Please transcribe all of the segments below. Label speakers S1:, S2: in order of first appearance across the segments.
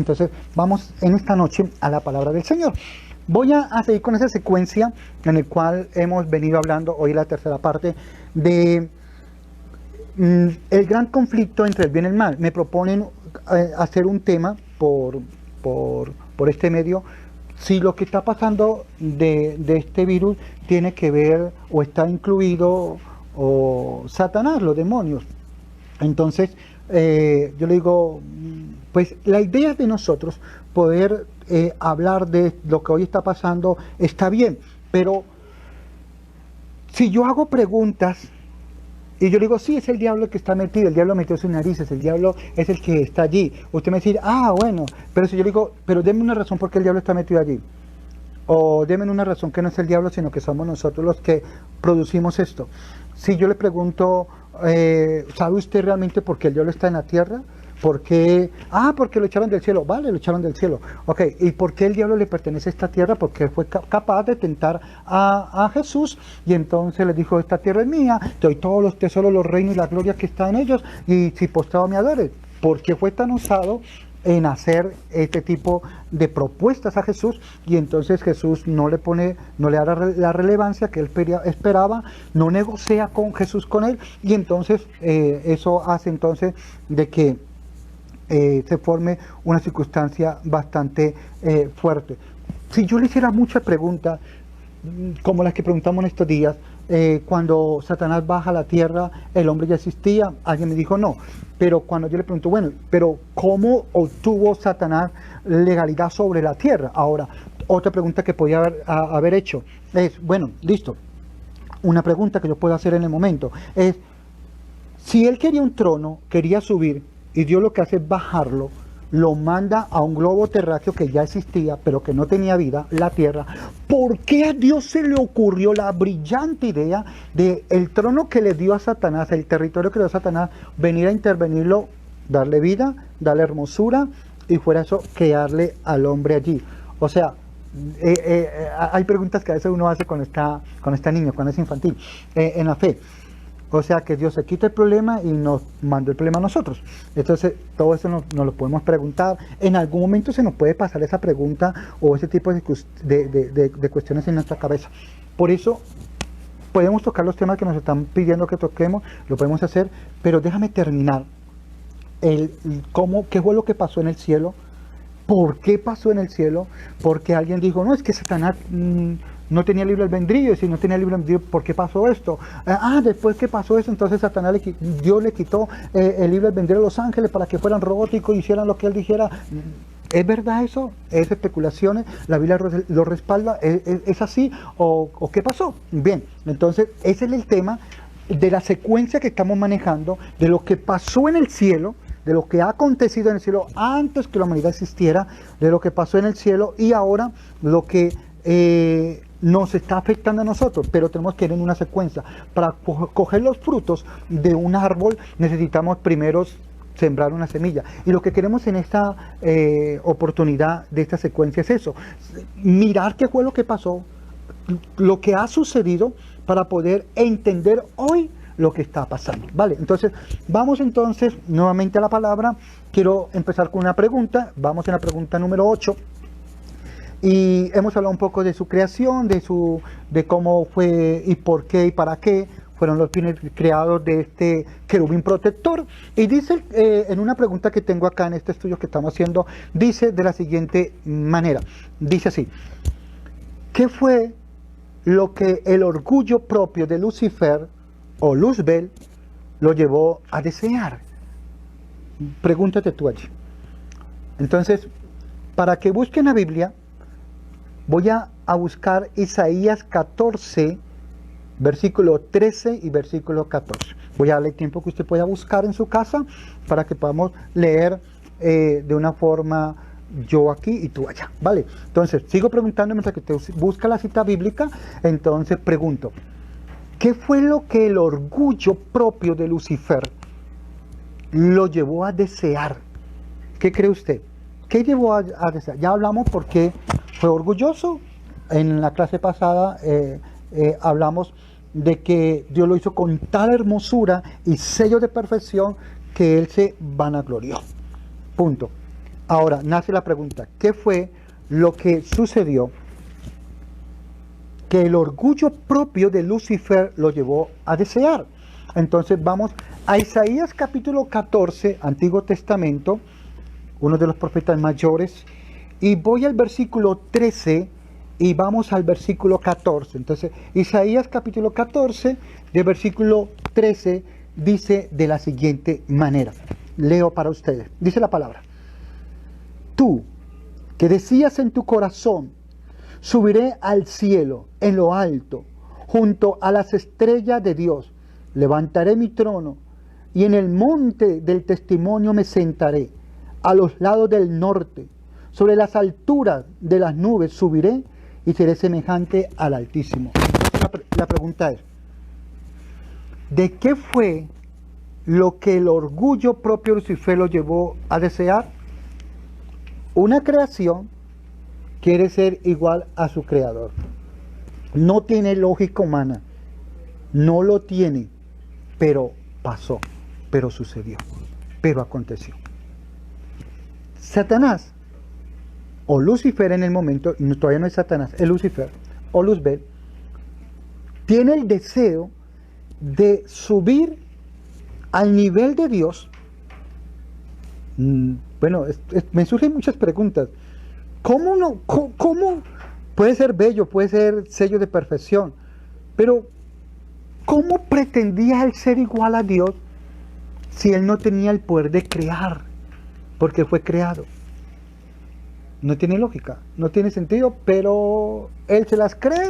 S1: Entonces vamos en esta noche a la palabra del Señor. Voy a seguir con esa secuencia en la cual hemos venido hablando hoy, la tercera parte, de el gran conflicto entre el bien y el mal. Me proponen hacer un tema por este medio, si lo que está pasando de este virus tiene que ver o está incluido o Satanás, los demonios. Entonces, yo le digo, pues la idea de nosotros poder hablar de lo que hoy está pasando está bien, pero si yo hago preguntas y yo le digo, sí, es el diablo el que está metido, el diablo metió sus narices, el diablo es el que está allí. Usted me dice, bueno, pero si yo le digo, pero deme una razón por qué el diablo está metido allí. O deme una razón que no es el diablo, sino que somos nosotros los que producimos esto. Si yo le pregunto, ¿sabe usted realmente por qué el diablo está en la tierra? ¿Por qué? Porque lo echaron del cielo. Vale, lo echaron del cielo. Ok, ¿y por qué el diablo le pertenece a esta tierra? Porque fue capaz de tentar a Jesús y entonces le dijo, esta tierra es mía, te doy todos los tesoros, los reinos y la gloria que está en ellos y si postrado me adores. ¿Por qué fue tan osado en hacer este tipo de propuestas a Jesús? Y entonces Jesús no le da la relevancia que él esperaba, no negocia con Jesús con él, y entonces eso hace entonces de que se forme una circunstancia bastante fuerte. Si yo le hiciera muchas preguntas, como las que preguntamos en estos días, cuando Satanás baja a la tierra, ¿el hombre ya existía? Alguien me dijo no. Pero cuando yo le pregunto, bueno, pero ¿cómo obtuvo Satanás legalidad sobre la tierra? Ahora, otra pregunta que podía haber hecho es, bueno, listo, una pregunta que yo puedo hacer en el momento es, si él quería un trono, quería subir, y Dios lo que hace es bajarlo, lo manda a un globo terráqueo que ya existía, pero que no tenía vida, la tierra. ¿Por qué a Dios se le ocurrió la brillante idea de el trono que le dio a Satanás, el territorio que le dio a Satanás, venir a intervenirlo, darle vida, darle hermosura, y fuera eso, crearle al hombre allí? O sea, hay preguntas que a veces uno hace cuando está niño, cuando es infantil, en la fe. O sea, que Dios se quita el problema y nos manda el problema a nosotros. Entonces, todo eso nos lo podemos preguntar. En algún momento se nos puede pasar esa pregunta o ese tipo de cuestiones en nuestra cabeza. Por eso, podemos tocar los temas que nos están pidiendo que toquemos, lo podemos hacer, pero déjame terminar. ¿Qué fue lo que pasó en el cielo? ¿Por qué pasó en el cielo? Porque alguien dijo, no, es que Satanás no tenía libre albedrío, y si no tenía libre albedrío, ¿por qué pasó esto? Después que pasó eso, entonces Dios le quitó el libre albedrío a los ángeles para que fueran robóticos y hicieran lo que él dijera. ¿Es verdad eso? ¿Es especulaciones? ¿La Biblia lo respalda? ¿Es así? ¿O qué pasó? Bien, entonces ese es el tema de la secuencia que estamos manejando, de lo que pasó en el cielo, de lo que ha acontecido en el cielo antes que la humanidad existiera, de lo que pasó en el cielo y ahora lo que nos está afectando a nosotros, pero tenemos que ir en una secuencia. Para coger los frutos de un árbol necesitamos primero sembrar una semilla, y lo que queremos en esta oportunidad de esta secuencia es eso, mirar qué fue lo que pasó, lo que ha sucedido, para poder entender hoy lo que está pasando, ¿vale? Entonces, vamos entonces nuevamente a la palabra. Quiero empezar con una pregunta. Vamos en la pregunta número 8. Y hemos hablado un poco de su creación, de cómo fue y por qué y para qué fueron los fines creados de este querubín protector. Y dice, en una pregunta que tengo acá en este estudio que estamos haciendo, dice de la siguiente manera. Dice así: ¿qué fue lo que el orgullo propio de Lucifer o Luzbel lo llevó a desear? Pregúntate tú allí. Entonces, para que busquen la Biblia, voy a buscar Isaías 14, versículo 13 y versículo 14. Voy a darle tiempo que usted pueda buscar en su casa para que podamos leer de una forma, yo aquí y tú allá, ¿vale? Entonces, sigo preguntando mientras que te busca la cita bíblica. Entonces pregunto, ¿qué fue lo que el orgullo propio de Lucifer lo llevó a desear? ¿Qué cree usted? ¿Qué llevó a desear? Ya hablamos por qué fue orgulloso. En la clase pasada hablamos de que Dios lo hizo con tal hermosura y sello de perfección que él se vanaglorió. Punto. Ahora, nace la pregunta, ¿qué fue lo que sucedió que el orgullo propio de Lucifer lo llevó a desear? Entonces vamos a Isaías capítulo 14, Antiguo Testamento, uno de los profetas mayores, y voy al versículo 13 y vamos al versículo 14. Entonces, Isaías capítulo 14, de versículo 13, dice de la siguiente manera. Leo para ustedes. Dice la palabra. Tú, que decías en tu corazón, subiré al cielo, en lo alto, junto a las estrellas de Dios. Levantaré mi trono, y en el monte del testimonio me sentaré, a los lados del norte. Sobre las alturas de las nubes subiré, y seré semejante al Altísimo. La pregunta es, ¿de qué fue lo que el orgullo propio de Lucifer lo llevó a desear? Una creación quiere ser igual a su creador. No tiene lógica humana. No lo tiene. Pero pasó. Pero sucedió. Pero aconteció. Satanás, o Lucifer en el momento, todavía no es Satanás, es Lucifer, o Luzbel, tiene el deseo de subir al nivel de Dios. Bueno, me surgen muchas preguntas. ¿Cómo puede ser bello, puede ser sello de perfección? Pero, ¿cómo pretendía él ser igual a Dios si él no tenía el poder de crear? Porque fue creado. No tiene lógica, no tiene sentido, pero él se las cree,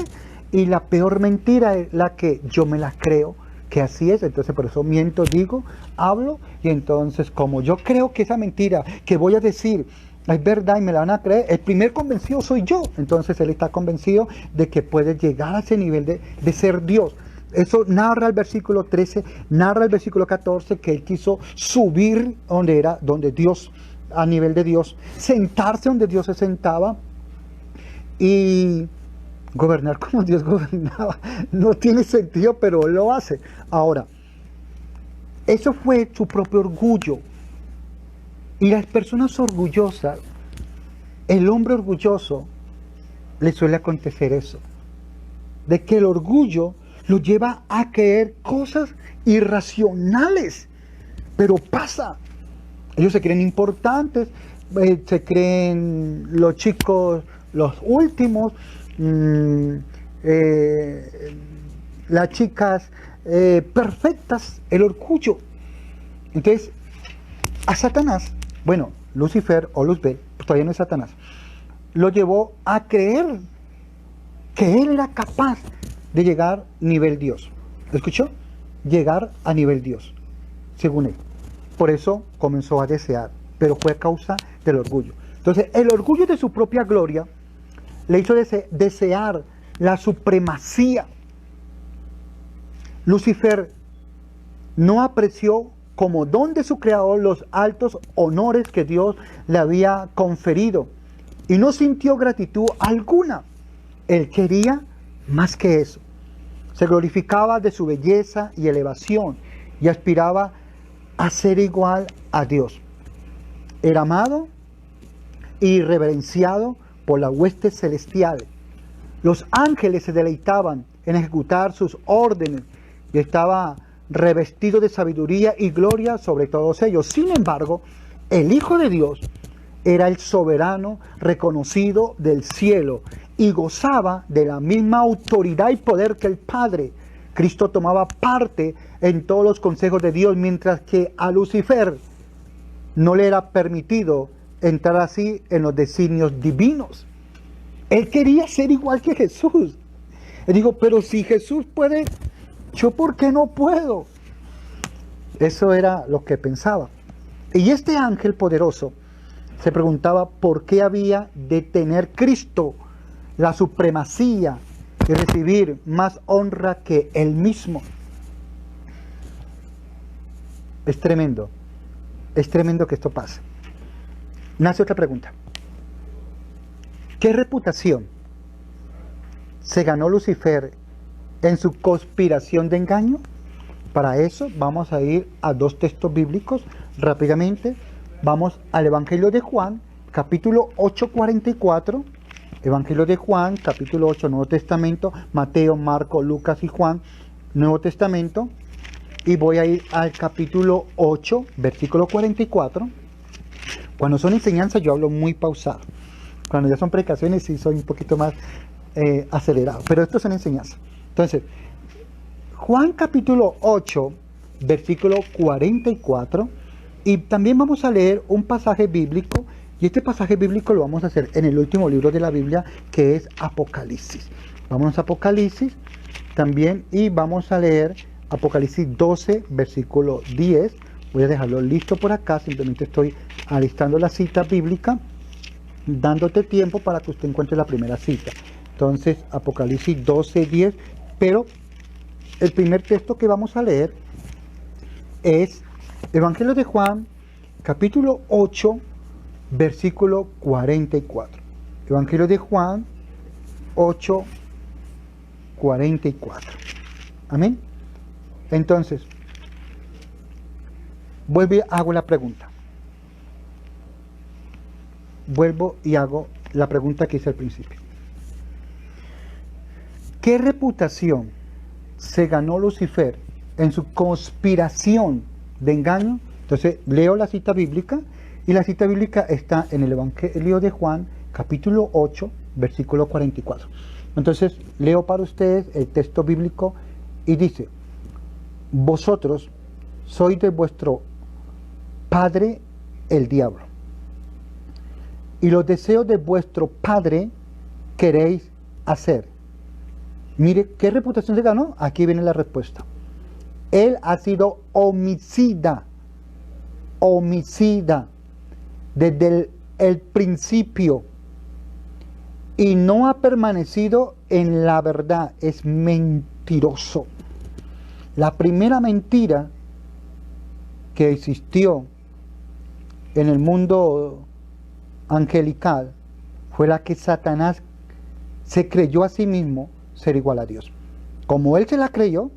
S1: y la peor mentira es la que yo me las creo, que así es. Entonces por eso miento, digo, hablo, y entonces como yo creo que esa mentira que voy a decir es verdad y me la van a creer, el primer convencido soy yo. Entonces él está convencido de que puede llegar a ese nivel de ser Dios. Eso narra el versículo 13, narra el versículo 14, que él quiso subir donde Dios, a nivel de Dios, sentarse donde Dios se sentaba y gobernar como Dios gobernaba. No tiene sentido, pero él lo hace. Ahora, eso fue su propio orgullo. Y las personas orgullosas, el hombre orgulloso, le suele acontecer eso. De que el orgullo lo lleva a creer cosas irracionales. Pero pasa. Ellos se creen importantes, se creen los chicos, los últimos, las chicas perfectas, el orgullo. Entonces, a Satanás, bueno, Lucifer o Luzbel, todavía no es Satanás, lo llevó a creer que él era capaz de llegar a nivel Dios. ¿Lo escuchó? Llegar a nivel Dios, según él. Por eso comenzó a desear, pero fue a causa del orgullo. Entonces, el orgullo de su propia gloria le hizo desear la supremacía. Lucifer no apreció como don de su creador los altos honores que Dios le había conferido y no sintió gratitud alguna. Él quería más que eso. Se glorificaba de su belleza y elevación y aspiraba a ser igual a Dios. Era amado y reverenciado por la hueste celestial. Los ángeles se deleitaban en ejecutar sus órdenes y estaba revestido de sabiduría y gloria sobre todos ellos. Sin embargo, el Hijo de Dios era el soberano reconocido del cielo y gozaba de la misma autoridad y poder que el Padre. Cristo tomaba parte en todos los consejos de Dios, mientras que a Lucifer no le era permitido entrar así en los designios divinos. Él quería ser igual que Jesús. Él dijo, pero si Jesús puede, ¿yo por qué no puedo? Eso era lo que pensaba. Y este ángel poderoso se preguntaba por qué había de tener Cristo la supremacía y recibir más honra que él mismo. Es tremendo que esto pase. Nace otra pregunta. ¿Qué reputación se ganó Lucifer en su conspiración de engaño? Para eso vamos a ir a dos textos bíblicos rápidamente. Vamos al Evangelio de Juan, capítulo 8:44, Evangelio de Juan, capítulo 8, Nuevo Testamento, Mateo, Marco, Lucas y Juan, Nuevo Testamento, y voy a ir al capítulo 8, versículo 44. Cuando son enseñanzas yo hablo muy pausado. Cuando ya son predicaciones sí soy un poquito más acelerado, pero esto son enseñanzas. Entonces, Juan capítulo 8, versículo 44, y también vamos a leer un pasaje bíblico, y este pasaje bíblico lo vamos a hacer en el último libro de la Biblia, que es Apocalipsis. Vamos a Apocalipsis también, y vamos a leer Apocalipsis 12, versículo 10. Voy a dejarlo listo por acá, simplemente estoy alistando la cita bíblica, dándote tiempo para que usted encuentre la primera cita. Entonces, Apocalipsis 12, 10, pero el primer texto que vamos a leer es Evangelio de Juan, capítulo 8, versículo 44. Evangelio de Juan 8, 44. Amén. Entonces, vuelvo y hago la pregunta. Vuelvo y hago la pregunta que hice al principio. ¿Qué reputación se ganó Lucifer en su conspiración de engaño? Entonces, leo la cita bíblica, y la cita bíblica está en el Evangelio de Juan, capítulo 8, versículo 44. Entonces, leo para ustedes el texto bíblico y dice: vosotros sois de vuestro padre el diablo, y los deseos de vuestro padre queréis hacer. Mire, ¿qué reputación se ganó? Aquí viene la respuesta. Él ha sido homicida desde el principio, y no ha permanecido en la verdad. Es mentiroso. La primera mentira que existió en el mundo angelical fue la que Satanás se creyó a sí mismo ser igual a Dios. Como él se la creyó,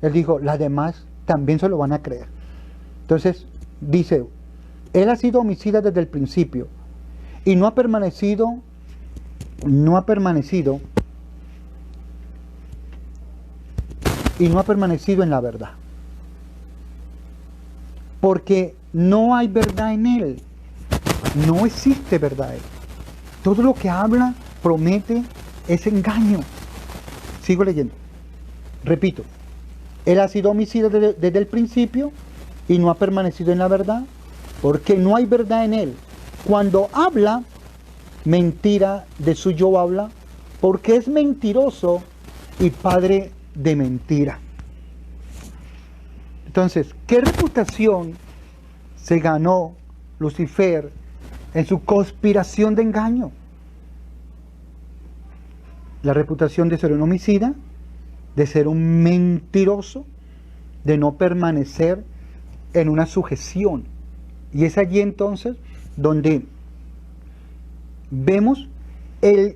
S1: él dijo, las demás también se lo van a creer. Entonces dice, él ha sido homicida desde el principio y no ha permanecido en la verdad, porque no hay verdad en él. No existe verdad en él. Todo lo que habla, promete, es engaño. Sigo leyendo. Repito, él ha sido homicida desde el principio y no ha permanecido en la verdad, porque no hay verdad en él. Cuando habla, mentira de suyo habla, porque es mentiroso y padre de mentira. Entonces, ¿qué reputación se ganó Lucifer en su conspiración de engaño? La reputación de ser un homicida, de ser un mentiroso, de no permanecer en una sujeción. Y es allí entonces donde vemos el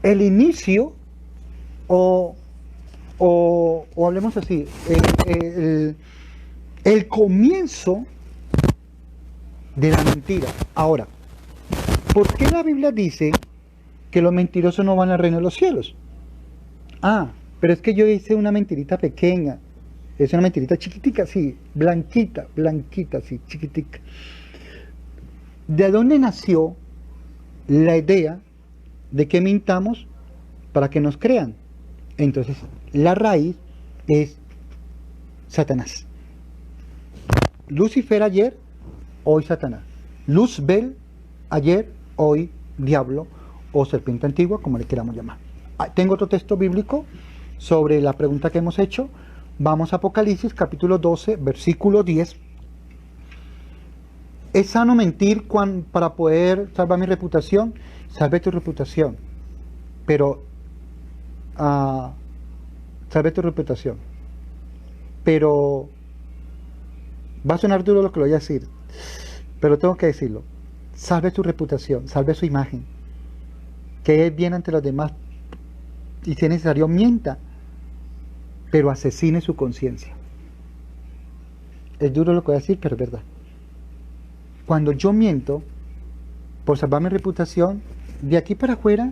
S1: inicio, o hablemos así, el comienzo de la mentira. Ahora, ¿por qué la Biblia dice que los mentirosos no van al reino de los cielos? Ah, pero es que yo hice una mentirita pequeña. Es una mentirita chiquitica, sí, blanquita, sí, chiquitica. ¿De dónde nació la idea de que mintamos para que nos crean? Entonces, la raíz es Satanás. Lucifer ayer, hoy Satanás. Luzbel ayer, hoy diablo o serpiente antigua, como le queramos llamar. Tengo otro texto bíblico sobre la pregunta que hemos hecho. Vamos a Apocalipsis capítulo 12, versículo 10. ¿Es sano mentir para poder salvar mi reputación? Salve tu reputación. Pero, salve tu reputación. Pero, va a sonar duro lo que lo voy a decir, pero tengo que decirlo. Salve su reputación, salve su imagen. Que es bien ante los demás, y si es necesario mienta, pero asesine su conciencia. Es duro lo que voy a decir, pero es verdad. Cuando yo miento, por salvar mi reputación, de aquí para afuera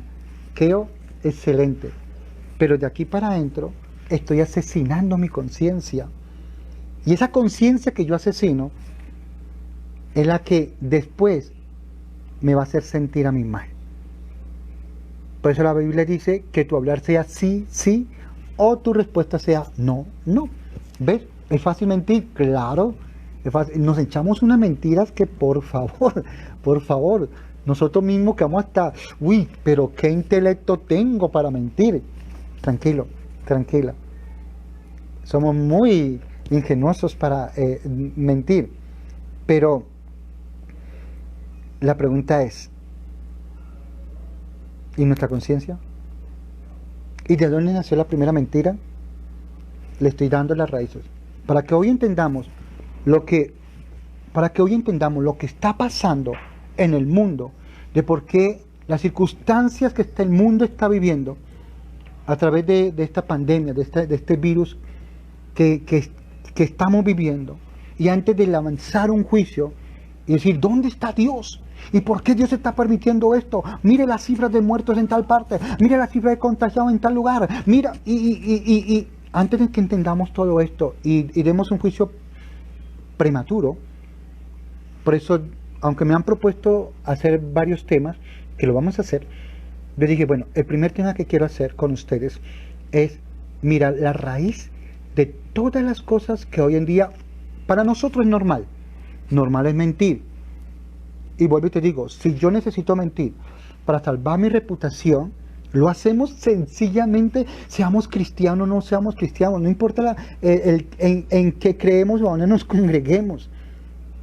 S1: quedo excelente, pero de aquí para adentro estoy asesinando mi conciencia. Y esa conciencia que yo asesino es la que después me va a hacer sentir a mí mal. Por eso la Biblia dice que tu hablar sea sí, sí, o tu respuesta sea no, no. ¿Ves? ¿Es fácil mentir? Claro. Es fácil. Nos echamos unas mentiras que por favor, nosotros mismos quedamos hasta, uy, pero qué intelecto tengo para mentir. Tranquilo, tranquila. Somos muy ingenuosos para mentir. Pero la pregunta es, ¿y nuestra conciencia? ¿Y de dónde nació la primera mentira? Le estoy dando las raíces. Para que hoy entendamos lo que está pasando en el mundo, de por qué las circunstancias que el mundo está viviendo a través de esta pandemia, de este virus que estamos viviendo, y antes de lanzar un juicio y decir, ¿dónde está Dios? ¿Y por qué Dios está permitiendo esto? Mire las cifras de muertos en tal parte, mire las cifras de contagiados en tal lugar, mira, y antes de que entendamos todo esto y demos un juicio prematuro, por eso, aunque me han propuesto hacer varios temas, que lo vamos a hacer, yo dije, bueno, el primer tema que quiero hacer con ustedes es mirar la raíz de todas las cosas que hoy en día para nosotros es normal. Normal es mentir. Y vuelvo y te digo, si yo necesito mentir para salvar mi reputación, lo hacemos sencillamente, seamos cristianos o no seamos cristianos, no importa en qué creemos o a dónde nos congreguemos.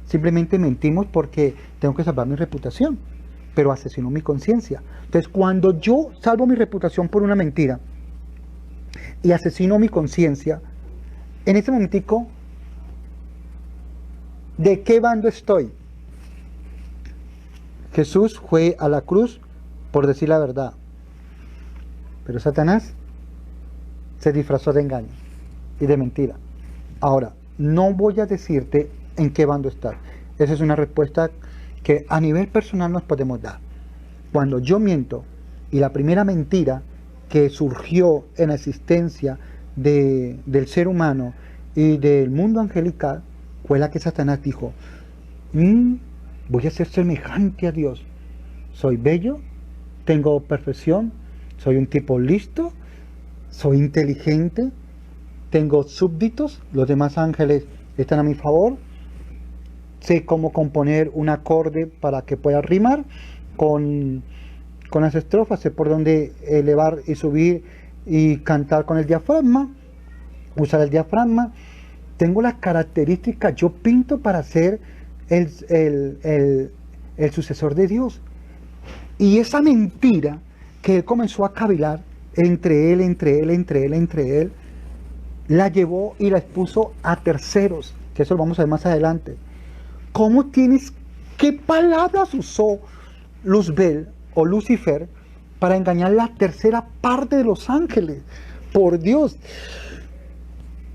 S1: Simplemente mentimos porque tengo que salvar mi reputación, pero asesino mi conciencia. Entonces, cuando yo salvo mi reputación por una mentira y asesino mi conciencia, en ese momentico, ¿de qué bando estoy? Jesús fue a la cruz por decir la verdad, pero Satanás se disfrazó de engaño y de mentira. Ahora, no voy a decirte en qué bando estar. Esa es una respuesta que a nivel personal nos podemos dar. Cuando yo miento, y la primera mentira que surgió en la existencia del ser humano y del mundo angelical, fue la que Satanás dijo, voy a ser semejante a Dios. Soy bello, tengo perfección, soy un tipo listo, soy inteligente, tengo súbditos, los demás ángeles están a mi favor, sé cómo componer un acorde para que pueda rimar con las estrofas, sé por dónde elevar y subir y cantar con el diafragma, usar el diafragma, tengo las características, yo pinto para ser el sucesor de Dios. Y esa mentira que él comenzó a cavilar entre él, la llevó y la expuso a terceros, que eso lo vamos a ver más adelante. ¿Qué palabras usó Luzbel o Lucifer para engañar la tercera parte de los ángeles? Por Dios,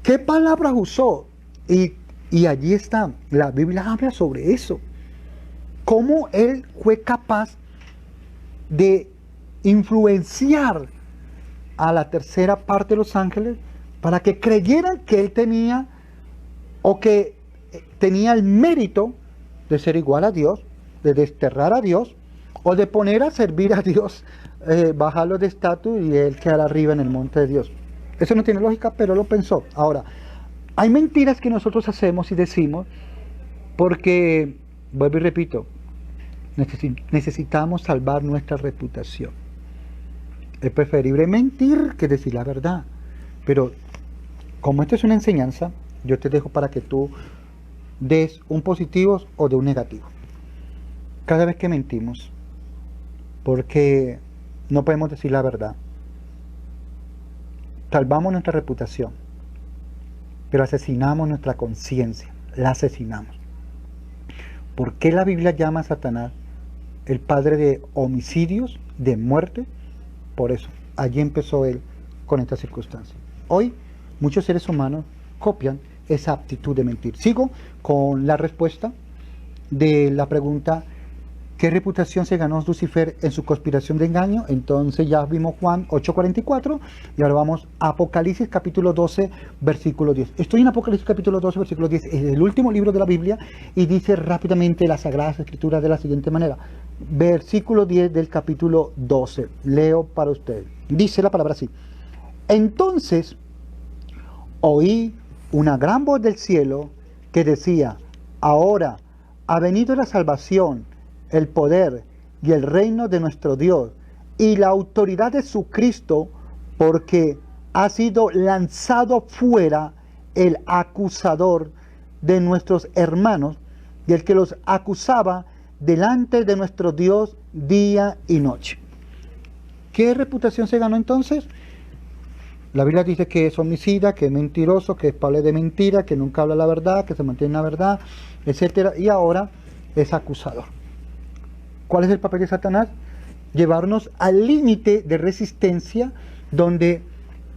S1: ¿qué palabras usó? Y allí está, la Biblia habla sobre eso. Cómo él fue capaz de influenciar a la tercera parte de los ángeles para que creyeran que él tenía o que tenía el mérito de ser igual a Dios, de desterrar a Dios o de poner a servir a Dios, bajarlo de estatus y él quedar arriba en el monte de Dios. Eso no tiene lógica, pero lo pensó. Ahora, hay mentiras que nosotros hacemos y decimos porque, vuelvo y repito, necesitamos salvar nuestra reputación. Es preferible mentir que decir la verdad. Pero como esto es una enseñanza, yo te dejo para que tú des un positivo o de un negativo. Cada vez que mentimos, porque no podemos decir la verdad, salvamos nuestra reputación, pero asesinamos nuestra conciencia, la asesinamos. ¿Por qué la Biblia llama a Satanás el padre de homicidios, de muerte? Por eso, allí empezó él con esta circunstancia. Hoy, muchos seres humanos copian esa aptitud de mentir. Sigo con la respuesta de la pregunta, ¿Qué reputación se ganó Lucifer en su conspiración de engaño? Entonces ya vimos Juan 8:44 y ahora vamos a Apocalipsis capítulo 12, versículo 10. Estoy en Apocalipsis capítulo 12, versículo 10, es el último libro de la Biblia y dice rápidamente las Sagradas Escrituras de la siguiente manera. Versículo 10 del capítulo 12, leo para ustedes. Dice la palabra así. Entonces oí una gran voz del cielo que decía, ahora ha venido la salvación, el poder y el reino de nuestro Dios y la autoridad de su Cristo, porque ha sido lanzado fuera el acusador de nuestros hermanos y el que los acusaba delante de nuestro Dios día y noche. ¿Qué reputación se ganó entonces? La Biblia dice que es homicida, que es mentiroso, que es padre de mentira, que nunca habla la verdad, que se mantiene en la verdad, etc. Y ahora es acusador. ¿Cuál es el papel de Satanás? Llevarnos al límite de resistencia donde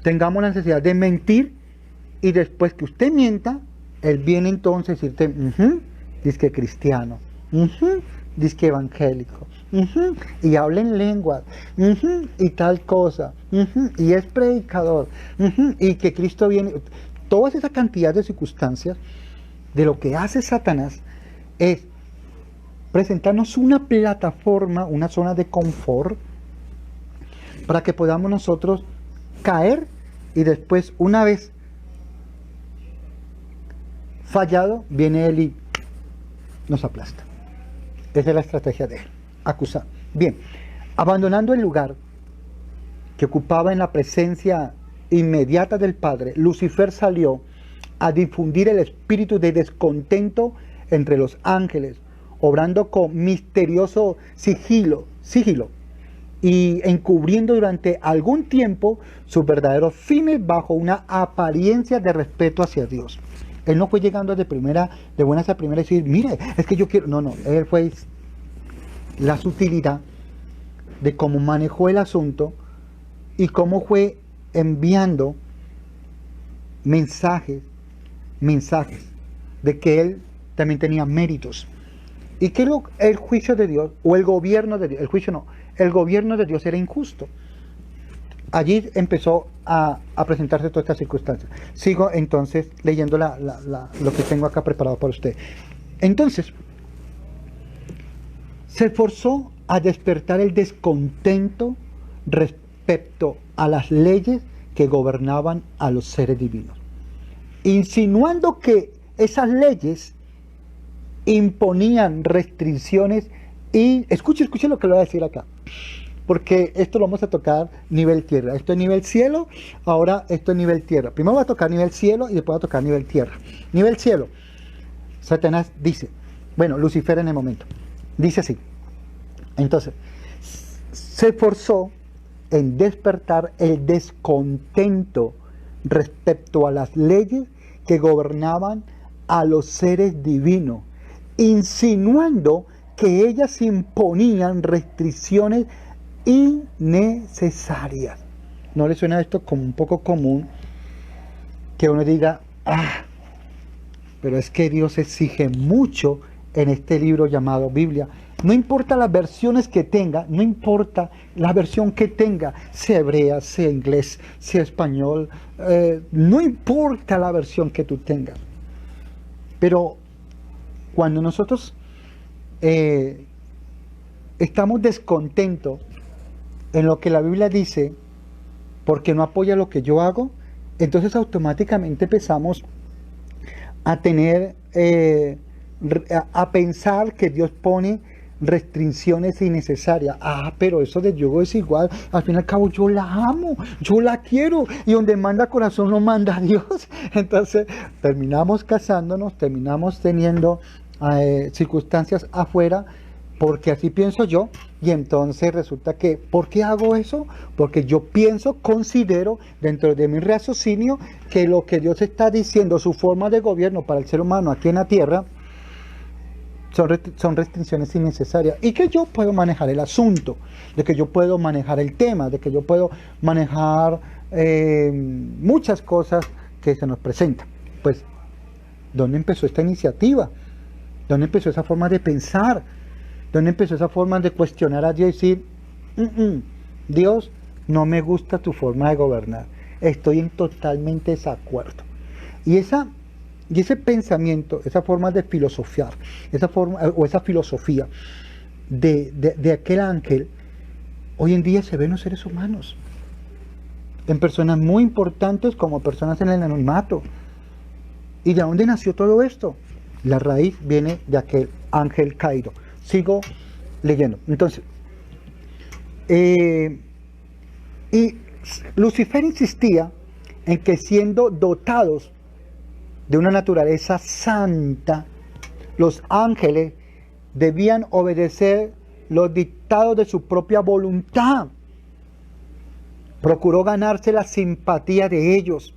S1: tengamos la necesidad de mentir y después que usted mienta, él viene entonces a decirte, dice que cristiano, dice que evangélico, y habla en lenguas, y tal cosa, y es predicador, y que Cristo viene. Toda esa cantidad de circunstancias de lo que hace Satanás es presentarnos una plataforma, una zona de confort para que podamos nosotros caer y después, una vez fallado, viene él y nos aplasta. Esa es la estrategia de él, acusar. Bien, abandonando el lugar que ocupaba en la presencia inmediata del Padre, Lucifer salió a difundir el espíritu de descontento entre los ángeles, obrando con misterioso sigilo y encubriendo durante algún tiempo sus verdaderos fines bajo una apariencia de respeto hacia Dios. Él no fue llegando de buenas a primeras y decir, mire, es que yo quiero. No, él fue la sutilidad de cómo manejó el asunto y cómo fue enviando mensajes de que él también tenía méritos. Y que el juicio de Dios, o el gobierno de Dios, el gobierno de Dios era injusto. Allí empezó a presentarse todas estas circunstancias. Sigo entonces leyendo lo que tengo acá preparado para usted. Entonces, se esforzó a despertar el descontento respecto a las leyes que gobernaban a los seres divinos, insinuando que esas leyes imponían restricciones y, escuche lo que le voy a decir acá, porque esto lo vamos a tocar nivel tierra. Esto es nivel cielo, ahora esto es nivel tierra. Primero voy a tocar nivel cielo y después voy a tocar nivel tierra. Nivel cielo, Satanás dice, bueno, Lucifer en el momento, dice así. Entonces, se esforzó en despertar el descontento respecto a las leyes que gobernaban a los seres divinos, insinuando que ellas imponían restricciones innecesarias. ¿No le suena esto como un poco común? Que uno diga, pero es que Dios exige mucho en este libro llamado Biblia. No importa las versiones que tenga, no importa la versión que tenga, sea hebrea, sea inglés, sea español, no importa la versión que tú tengas. Pero cuando nosotros estamos descontentos en lo que la Biblia dice, porque no apoya lo que yo hago, entonces automáticamente empezamos a tener, a pensar que Dios pone restricciones innecesarias. Pero eso de yugo es igual, al fin y al cabo yo la amo, yo la quiero, y donde manda corazón no manda Dios. Entonces terminamos casándonos, terminamos teniendo circunstancias afuera, porque así pienso yo, y entonces resulta que, ¿por qué hago eso? Porque yo considero dentro de mi raciocinio que lo que Dios está diciendo, su forma de gobierno para el ser humano aquí en la tierra, son restricciones innecesarias, y que yo puedo manejar el asunto, de que yo puedo manejar el tema, de que yo puedo manejar muchas cosas que se nos presentan. Pues, ¿dónde empezó esta iniciativa? ¿Dónde empezó esa forma de pensar? donde empezó esa forma de cuestionar a Dios y decir, Dios, no me gusta tu forma de gobernar, estoy en totalmente desacuerdo. Y ese pensamiento, esa forma de filosofiar, esa filosofía de aquel ángel, hoy en día se ve en los seres humanos, en personas muy importantes como personas en el anonimato. ¿Y de dónde nació todo esto? La raíz viene de aquel ángel caído. Sigo leyendo. Entonces, y Lucifer insistía en que siendo dotados de una naturaleza santa, los ángeles debían obedecer los dictados de su propia voluntad. Procuró ganarse la simpatía de ellos,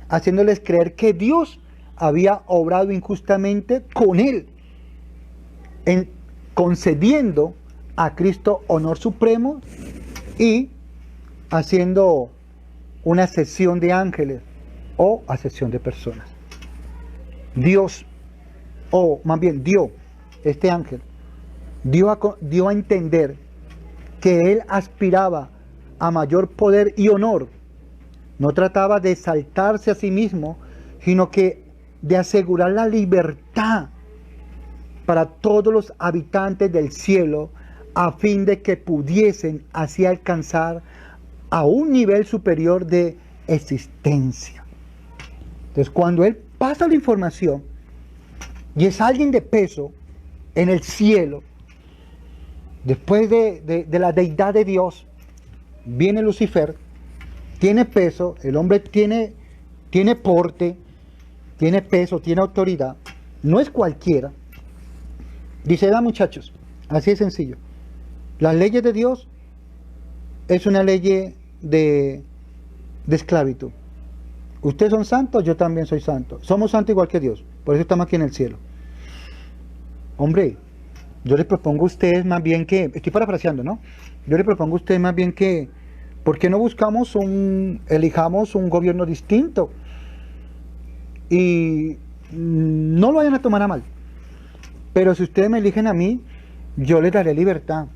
S1: haciéndoles creer que Dios había obrado injustamente con él, concediendo a Cristo honor supremo y haciendo una sesión de ángeles o asesión de personas. Dios, o más bien dio, este ángel, dio a entender que él aspiraba a mayor poder y honor. No trataba de exaltarse a sí mismo, sino que de asegurar la libertad para todos los habitantes del cielo, a fin de que pudiesen así alcanzar a un nivel superior de existencia. Entonces, cuando él pasa la información y es alguien de peso en el cielo, después de la deidad de Dios, viene Lucifer, tiene peso, el hombre tiene porte, tiene peso, tiene autoridad, no es cualquiera. Dice, muchachos, así es sencillo. Las leyes de Dios es una ley de esclavitud. Ustedes son santos, yo también soy santo. Somos santos igual que Dios, por eso estamos aquí en el cielo. Hombre, yo les propongo a ustedes más bien que, estoy parafraseando, ¿no? Yo les propongo a ustedes más bien que, ¿por qué no elijamos un gobierno distinto? Y no lo vayan a tomar a mal. Pero si ustedes me eligen a mí, yo les daré libertad.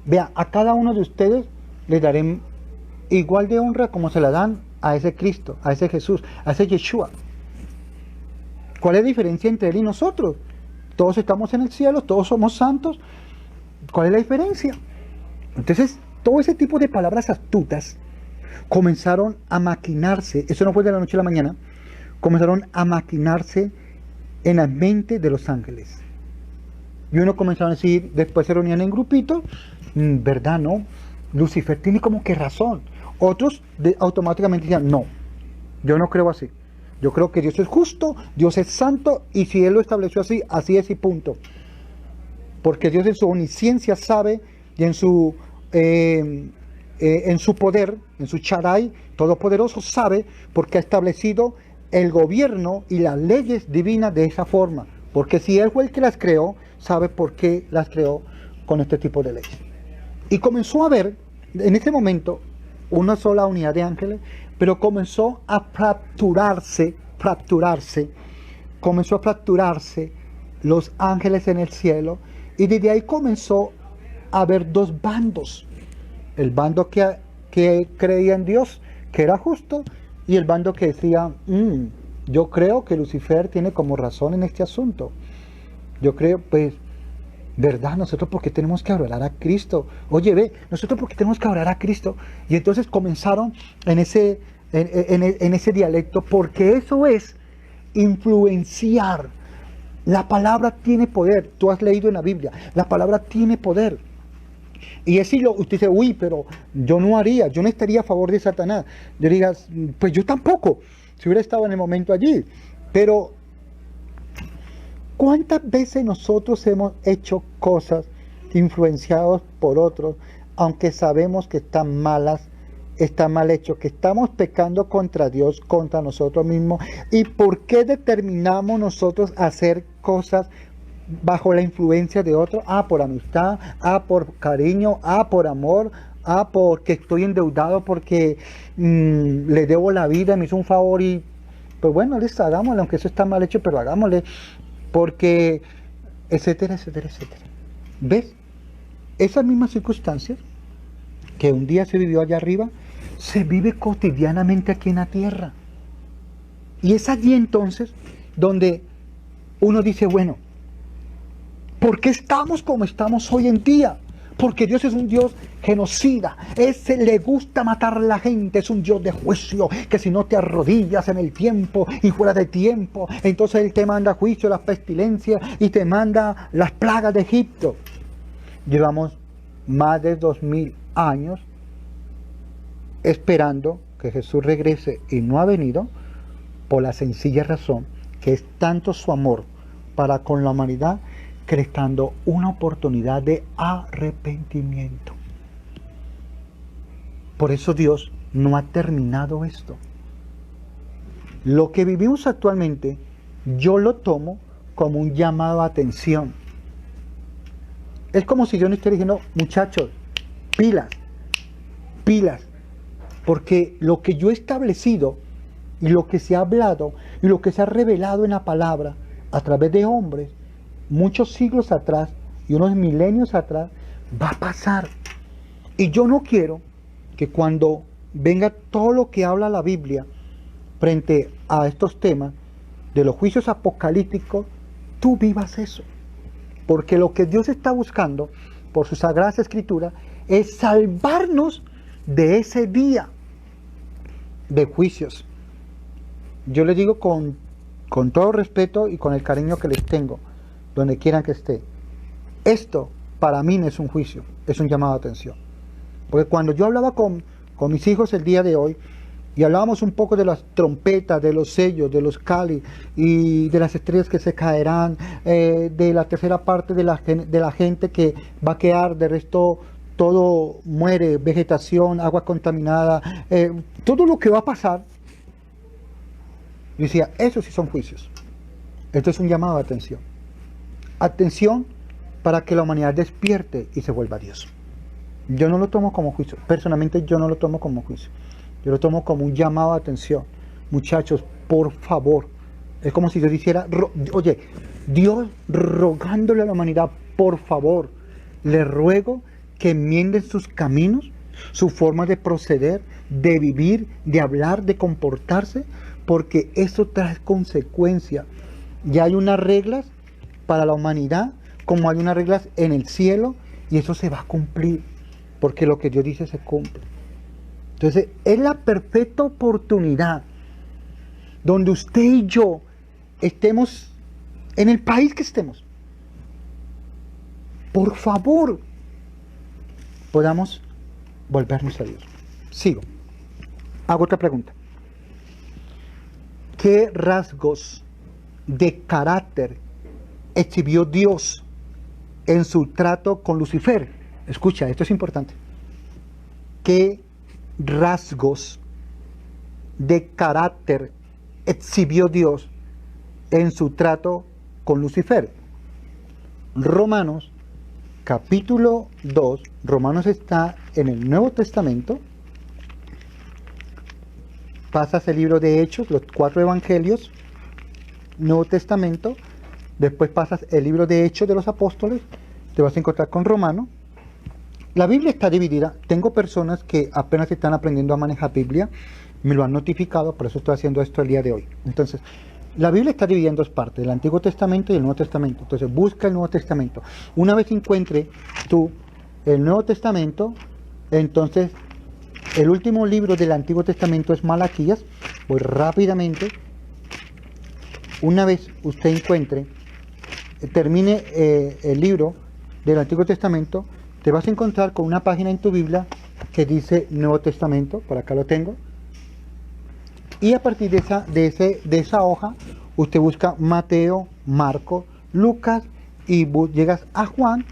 S1: Vea, a cada uno de ustedes les daré igual de honra como se la dan a ese Cristo, a ese Jesús, a ese Yeshua. ¿Cuál es la diferencia entre él y nosotros? Todos estamos en el cielo, todos somos santos. ¿Cuál es la diferencia? Entonces, todo ese tipo de palabras astutas comenzaron a maquinarse, eso no fue de la noche a la mañana, comenzaron a maquinarse en la mente de los ángeles. Y uno comenzaron a decir, después se reunían en grupitos, ¿verdad? No, Lucifer tiene como que razón. Otros automáticamente decían, no, yo no creo así. Yo creo que Dios es justo, Dios es santo, y si Él lo estableció así, así es y punto. Porque Dios en su omnisciencia sabe, y en su poder, en su Shaddai todopoderoso, sabe porque ha establecido el gobierno y las leyes divinas de esa forma. Porque si Él fue el que las creó, sabe por qué las creó con este tipo de leyes. Y comenzó a haber, en ese momento, una sola unidad de ángeles, pero comenzó a fracturarse los ángeles en el cielo, y desde ahí comenzó a haber dos bandos. El bando que creía en Dios, que era justo, y el bando que decía, yo creo que Lucifer tiene como razón en este asunto. Yo creo, pues, ¿verdad? Nosotros porque tenemos que adorar a Cristo. Oye, ve, nosotros porque tenemos que adorar a Cristo. Y entonces comenzaron en ese dialecto, porque eso es influenciar. La palabra tiene poder. Tú has leído en la Biblia, la palabra tiene poder. Y decirlo, usted dice, uy, pero yo no haría, yo no estaría a favor de Satanás. Yo diga, pues yo tampoco, si hubiera estado en el momento allí. Pero ¿cuántas veces nosotros hemos hecho cosas influenciados por otros, aunque sabemos que están malas, está mal hecho, que estamos pecando contra Dios, contra nosotros mismos? ¿Y por qué determinamos nosotros hacer cosas bajo la influencia de otros? Por amistad, por cariño, por amor, porque estoy endeudado, porque le debo la vida, me hizo un favor y pues bueno, hagámosle, aunque eso está mal hecho, pero hagámosle, porque etcétera, etcétera, etcétera. ¿Ves? esas mismas circunstancias que un día se vivió allá arriba, se vive cotidianamente aquí en la tierra. Y es allí entonces donde uno dice, bueno, ¿por qué estamos como estamos hoy en día? Porque Dios es un Dios genocida, ese le gusta matar a la gente, es un Dios de juicio, que si no te arrodillas en el tiempo y fuera de tiempo, entonces Él te manda juicio, las pestilencias y te manda las plagas de Egipto. Llevamos más de 2000 años esperando que Jesús regrese y no ha venido por la sencilla razón que es tanto su amor para con la humanidad que le está dando una oportunidad de arrepentimiento. Por eso Dios no ha terminado esto. Lo que vivimos actualmente, yo lo tomo como un llamado a atención. Es como si yo no estuviera diciendo, muchachos, pilas, pilas, porque lo que yo he establecido y lo que se ha hablado y lo que se ha revelado en la palabra a través de hombres, muchos siglos atrás y unos milenios atrás, va a pasar. Y yo no quiero que cuando venga todo lo que habla la Biblia frente a estos temas de los juicios apocalípticos, tú vivas eso. Porque lo que Dios está buscando por su sagrada escritura es salvarnos de ese día de juicios. Yo les digo con todo respeto y con el cariño que les tengo, donde quieran que esté, esto para mí no es un juicio, es un llamado de atención. Porque cuando yo hablaba con mis hijos el día de hoy, y hablábamos un poco de las trompetas, de los sellos, de los cáliz, y de las estrellas que se caerán, de la tercera parte de la gente que va a quedar, de resto todo muere, vegetación, agua contaminada, todo lo que va a pasar. Yo decía, eso sí son juicios. Esto es un llamado de atención. Atención para que la humanidad despierte y se vuelva a Dios. Yo no lo tomo como juicio. Personalmente yo no lo tomo como juicio. Yo lo tomo como un llamado de atención. Muchachos, por favor. Es como si yo dijera, oye, Dios rogándole a la humanidad, por favor, le ruego que enmienden sus caminos, su forma de proceder, de vivir, de hablar, de comportarse, porque eso trae consecuencias. Ya hay unas reglas para la humanidad, como hay unas reglas en el cielo, y eso se va a cumplir, porque lo que Dios dice se cumple. Entonces, es la perfecta oportunidad donde usted y yo estemos en el país que estemos. Por favor, podamos volvernos a Dios. Sigo. Hago otra pregunta. ¿Qué rasgos de carácter exhibió Dios en su trato con Lucifer? Escucha, esto es importante. ¿Qué rasgos de carácter exhibió Dios en su trato con Lucifer? Romanos capítulo 2, Romanos está en el Nuevo Testamento. Pasas el libro de Hechos, los 4 evangelios, Nuevo Testamento, después pasas el libro de Hechos de los Apóstoles, te vas a encontrar con Romanos. La Biblia está dividida. Tengo personas que apenas están aprendiendo a manejar Biblia, me lo han notificado, por eso estoy haciendo esto el día de hoy. Entonces, la Biblia está dividida en dos partes, el Antiguo Testamento y el Nuevo Testamento. Entonces, busca el Nuevo Testamento. Una vez encuentre tú el Nuevo Testamento, entonces, el último libro del Antiguo Testamento es Malaquías. Voy rápidamente. Una vez usted encuentre, termine el libro del Antiguo Testamento, te vas a encontrar con una página en tu Biblia que dice Nuevo Testamento. Por acá lo tengo. Y a partir de esa hoja, usted busca Mateo, Marcos, Lucas y llegas a Juan.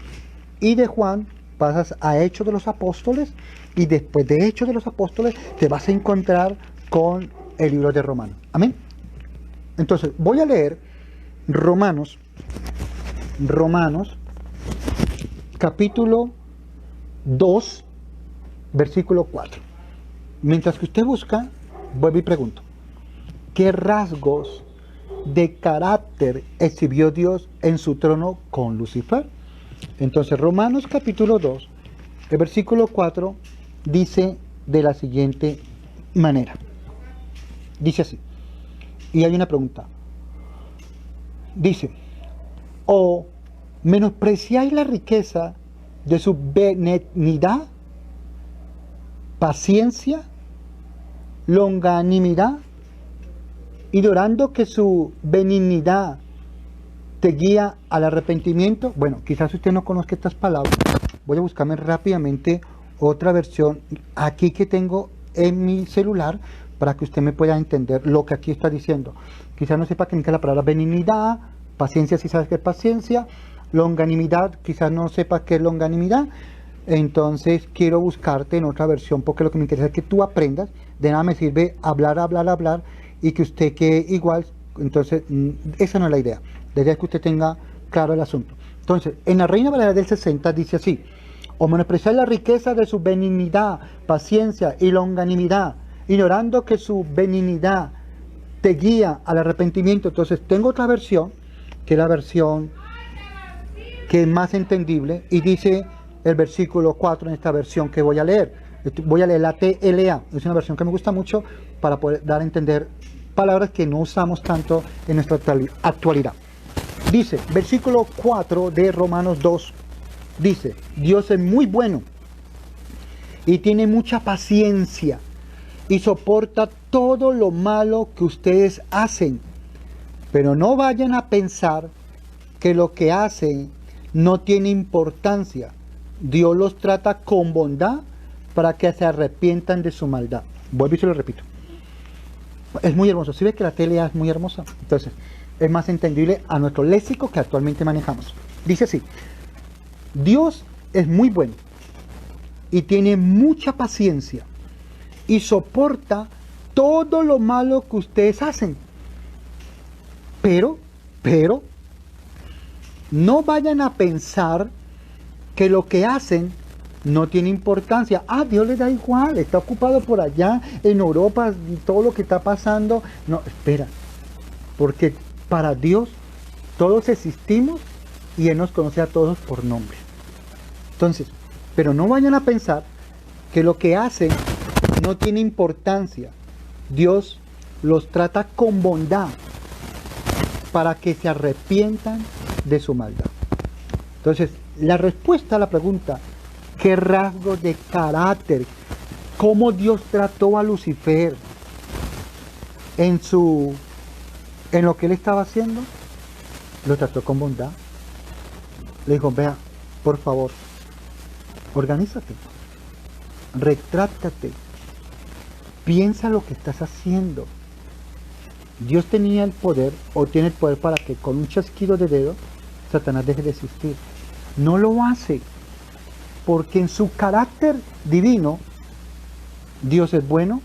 S1: Y de Juan pasas a Hechos de los Apóstoles. Y después de Hechos de los Apóstoles te vas a encontrar con el libro de Romanos. Amén. Entonces, voy a leer Romanos, capítulo 2, versículo 4. Mientras que usted busca, vuelvo y pregunto, ¿qué rasgos de carácter exhibió Dios en su trono con Lucifer? Entonces, Romanos capítulo 2, el versículo 4, dice de la siguiente manera. Dice así. Y hay una pregunta. Dice, ¿o menospreciáis la riqueza de su benignidad, paciencia, longanimidad, ignorando que su benignidad te guía al arrepentimiento? Bueno, quizás usted no conozca estas palabras. Voy a buscarme rápidamente otra versión aquí que tengo en mi celular para que usted me pueda entender lo que aquí está diciendo. Quizás no sepa qué significa la palabra benignidad, paciencia si sabes qué es paciencia, longanimidad, quizás no sepa qué es longanimidad. Entonces quiero buscarte en otra versión porque lo que me interesa es que tú aprendas. De nada me sirve hablar y que usted quede igual. Entonces esa no es la idea. La idea es que usted tenga claro el asunto. Entonces, en la Reina Valera del 60 dice así: o menospreciar la riqueza de su benignidad, paciencia y longanimidad, ignorando que su benignidad te guía al arrepentimiento. Entonces tengo otra versión, que es la versión que es más entendible, y dice el versículo 4 en esta versión que voy a leer. Voy a leer la TLA, es una versión que me gusta mucho para poder dar a entender palabras que no usamos tanto en nuestra actualidad. Dice, versículo 4 de Romanos 2, dice, Dios es muy bueno y tiene mucha paciencia y soporta todo lo malo que ustedes hacen, pero no vayan a pensar que lo que hacen no tiene importancia. Dios los trata con bondad para que se arrepientan de su maldad. Vuelvo y se lo repito. Es muy hermoso. ¿Sí ve que la TLA es muy hermosa? Entonces, es más entendible a nuestro léxico que actualmente manejamos. Dice así: Dios es muy bueno y tiene mucha paciencia y soporta todo lo malo que ustedes hacen. Pero, no vayan a pensar que lo que hacen no tiene importancia. Dios le da igual, está ocupado por allá en Europa, todo lo que está pasando. No, espera, porque para Dios todos existimos y Él nos conoce a todos por nombre. Entonces, pero no vayan a pensar que lo que hacen no tiene importancia. Dios los trata con bondad para que se arrepientan de su maldad. Entonces, la respuesta a la pregunta, ¿qué rasgos de carácter? ¿Cómo Dios trató a Lucifer en lo que él estaba haciendo? Lo trató con bondad. Le dijo, vea, por favor, organízate, retráctate, piensa lo que estás haciendo. Dios tenía el poder, o tiene el poder, para que con un chasquido de dedo Satanás deje de existir. No lo hace, porque en su carácter divino Dios es bueno,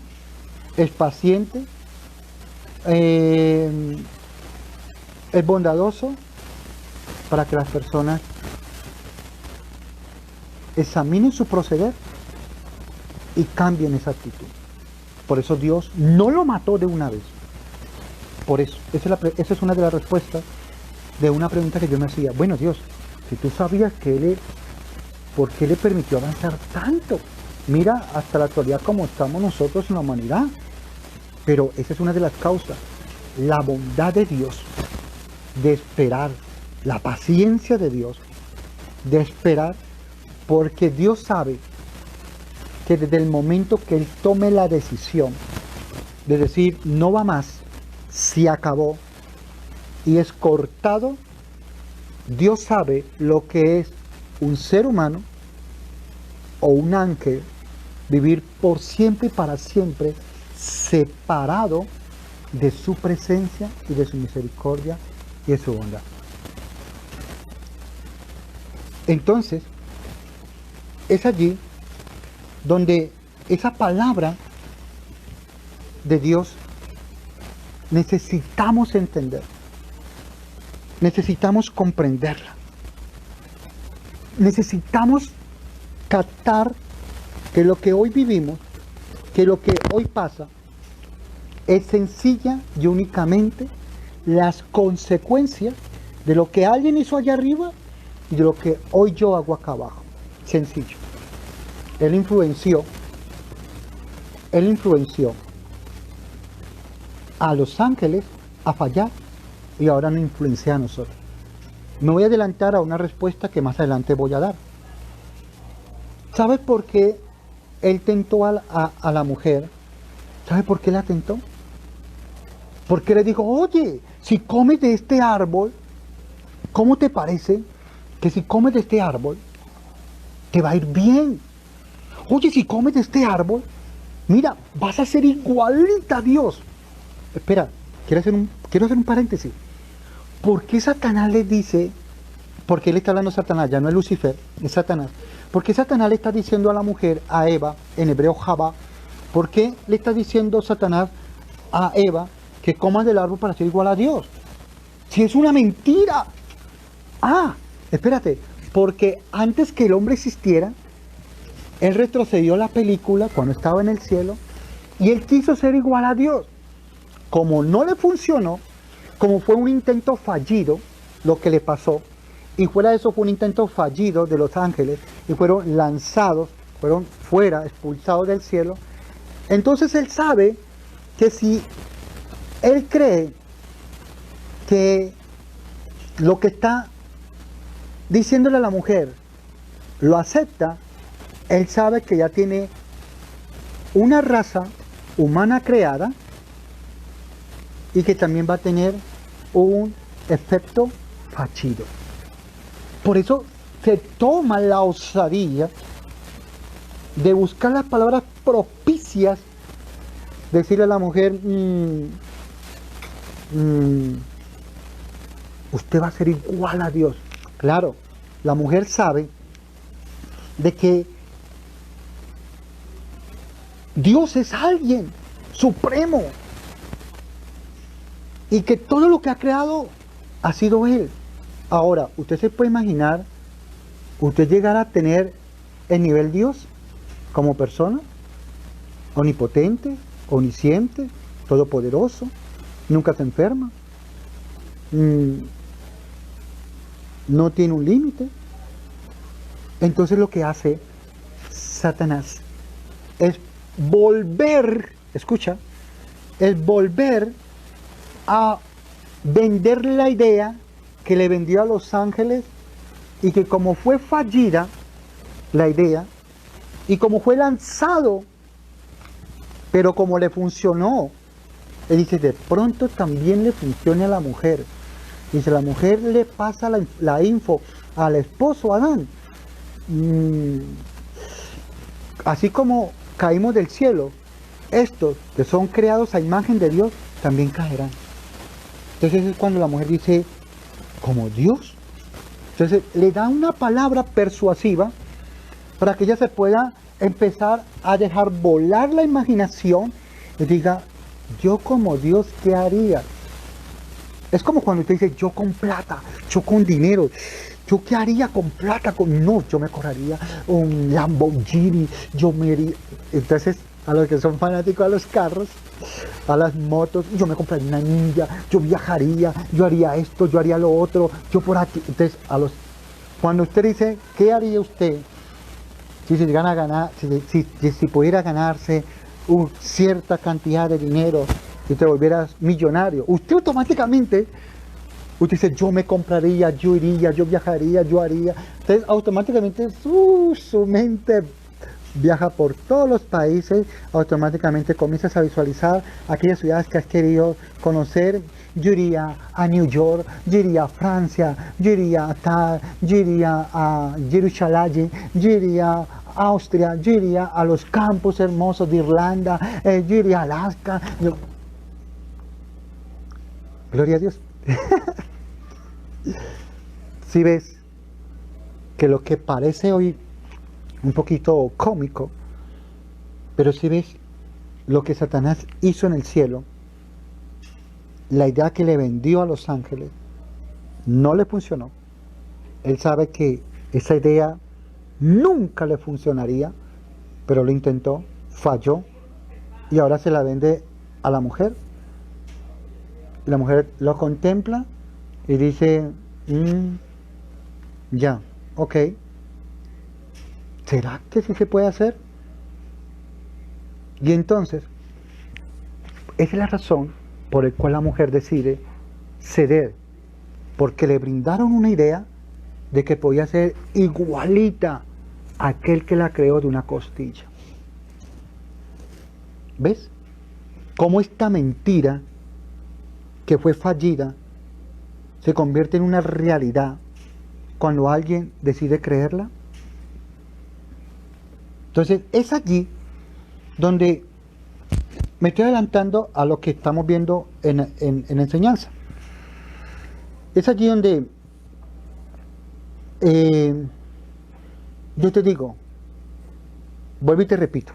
S1: es paciente, es bondadoso, para que las personas examinen su proceder y cambien esa actitud. Por eso Dios no lo mató de una vez. Por eso, esa es una de las respuestas de una pregunta que yo me hacía. Bueno, Dios, si tú sabías que ¿por qué le permitió avanzar tanto? Mira, hasta la actualidad como estamos nosotros en la humanidad. Pero esa es una de las causas. La bondad de Dios, de esperar, la paciencia de Dios, de esperar, porque Dios sabe que desde el momento que Él tome la decisión de decir, no va más, se acabó, y es cortado, Dios sabe lo que es un ser humano o un ángel vivir por siempre y para siempre separado de su presencia y de su misericordia y de su bondad. Entonces, es allí donde esa palabra de Dios necesitamos entender, necesitamos comprenderla, necesitamos captar que lo que hoy vivimos, que lo que hoy pasa, es sencilla y únicamente las consecuencias de lo que alguien hizo allá arriba y de lo que hoy yo hago acá abajo. Sencillo. Él influenció a los ángeles a fallar y ahora nos influencia a nosotros. Me voy a adelantar a una respuesta que más adelante voy a dar. ¿Sabes por qué él tentó a la mujer? ¿Sabes por qué la tentó? Porque le dijo, oye, si comes de este árbol, ¿cómo te parece que si comes de este árbol te va a ir bien? Oye, si comes de este árbol, mira, vas a ser igualita a Dios. Espera, quiero hacer un paréntesis. ¿Por qué Satanás le dice, porque él está hablando de Satanás, ya no es Lucifer, es Satanás? ¿Por qué Satanás le está diciendo a la mujer, a Eva, en hebreo Jabá? ¿Por qué le está diciendo Satanás a Eva que coma del árbol para ser igual a Dios? Si es una mentira. Ah, espérate, porque antes que el hombre existiera, él retrocedió la película cuando estaba en el cielo y él quiso ser igual a Dios. Como no le funcionó, como fue un intento fallido lo que le pasó, y fuera de eso fue un intento fallido de los ángeles, y fueron lanzados, fueron fuera, expulsados del cielo, entonces él sabe que si él cree que lo que está diciéndole a la mujer lo acepta, él sabe que ya tiene una raza humana creada y que también va a tener un efecto fallido. Por eso se toma la osadía de buscar las palabras propicias, decirle a la mujer, usted va a ser igual a Dios. Claro, la mujer sabe de que Dios es alguien supremo y que todo lo que ha creado ha sido Él. Ahora, usted se puede imaginar, usted llegar a tener el nivel Dios como persona, omnipotente, omnisciente, todopoderoso, nunca se enferma, no tiene un límite. Entonces lo que hace Satanás es volver, escucha, es volver a vender la idea que le vendió a los ángeles y que como fue fallida la idea y como fue lanzado, pero como le funcionó, él dice, de pronto también le funciona a la mujer. Dice, la mujer le pasa la info al esposo Adán. Así como caímos del cielo, estos que son creados a imagen de Dios también caerán. Entonces es cuando la mujer dice, ¿como Dios? Entonces le da una palabra persuasiva para que ella se pueda empezar a dejar volar la imaginación y diga, yo como Dios, ¿qué haría? Es como cuando usted dice, yo con plata, yo con dinero, ¿yo qué haría con plata? No, yo me correría un Lamborghini, yo me iría. Entonces, a los que son fanáticos a los carros, a las motos, yo me compraría una Ninja, yo viajaría, yo haría esto, yo haría lo otro, yo por aquí. Entonces, cuando usted dice, ¿qué haría usted si se llegara a ganar, si pudiera ganarse cierta cantidad de dinero y te volvieras millonario? Usted automáticamente, usted dice, yo me compraría, yo iría, yo viajaría, yo haría. Entonces automáticamente su mente viaja por todos los países, automáticamente comienzas a visualizar aquellas ciudades que has querido conocer. Yo iría a New York, yo iría a Francia, yo iría a tal, yo iría a Jerusalén, yo iría a Austria, yo iría a los campos hermosos de Irlanda, yo iría a Alaska. Gloria a Dios. Si ves que lo que parece hoy un poquito cómico, pero si ves lo que Satanás hizo en el cielo, la idea que le vendió a los ángeles no le funcionó. Él sabe que esa idea nunca le funcionaría, pero lo intentó, falló, y ahora se la vende a la mujer. La mujer lo contempla y dice, Ya, ok. ¿Será que sí se puede hacer? Y entonces, esa es la razón por la cual la mujer decide ceder, porque le brindaron una idea de que podía ser igualita a aquel que la creó de una costilla. ¿Ves? Cómo esta mentira que fue fallida se convierte en una realidad cuando alguien decide creerla. Entonces es allí donde me estoy adelantando a lo que estamos viendo en enseñanza. Es allí donde yo te digo, vuelvo y te repito,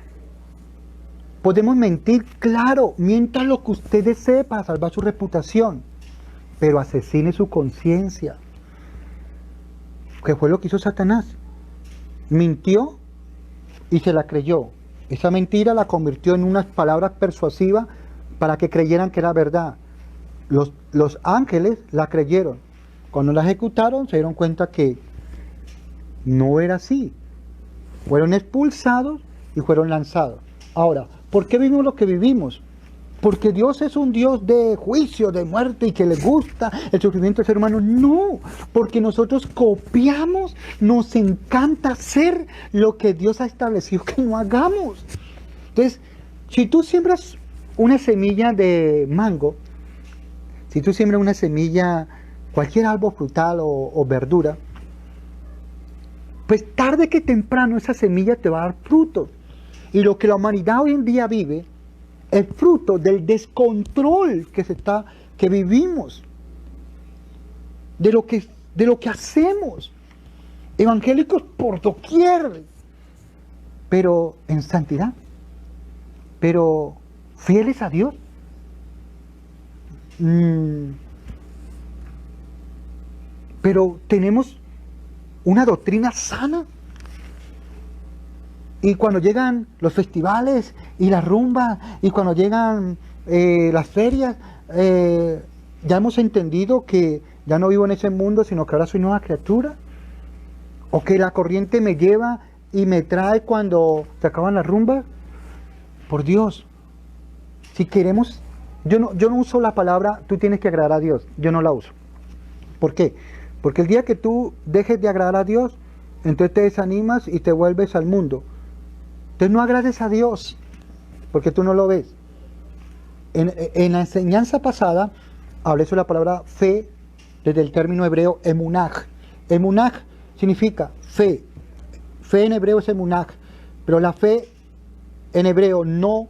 S1: podemos mentir, claro, mientan lo que usted desee para salvar su reputación, pero asesine su conciencia, que fue lo que hizo Satanás. Mintió y se la creyó. Esa mentira la convirtió en unas palabras persuasivas para que creyeran que era verdad. Los ángeles la creyeron. Cuando la ejecutaron se dieron cuenta que no era así. Fueron expulsados y fueron lanzados. Ahora, ¿por qué vivimos lo que vivimos? Porque Dios es un Dios de juicio, de muerte y que le gusta el sufrimiento del ser humano. No, porque nosotros copiamos, nos encanta hacer lo que Dios ha establecido que no hagamos. Entonces, si tú siembras una semilla de mango, si tú siembras una semilla, cualquier árbol frutal o verdura, pues tarde que temprano esa semilla te va a dar frutos. Y lo que la humanidad hoy en día vive es fruto del descontrol que vivimos, de lo que hacemos, evangélicos por doquier, pero en santidad, pero fieles a Dios. Pero tenemos una doctrina sana. Y cuando llegan los festivales y las rumbas, y cuando llegan las ferias, ya hemos entendido que ya no vivo en ese mundo, sino que ahora soy nueva criatura. O que la corriente me lleva y me trae cuando se acaban las rumbas. Por Dios, si queremos, yo no uso la palabra tú tienes que agradar a Dios, yo no la uso. ¿Por qué? Porque el día que tú dejes de agradar a Dios, entonces te desanimas y te vuelves al mundo. Entonces no agrades a Dios, porque tú no lo ves. En la enseñanza pasada, hablé sobre la palabra fe, desde el término hebreo emunaj. Emunaj significa fe. Fe en hebreo es emunaj, pero la fe en hebreo no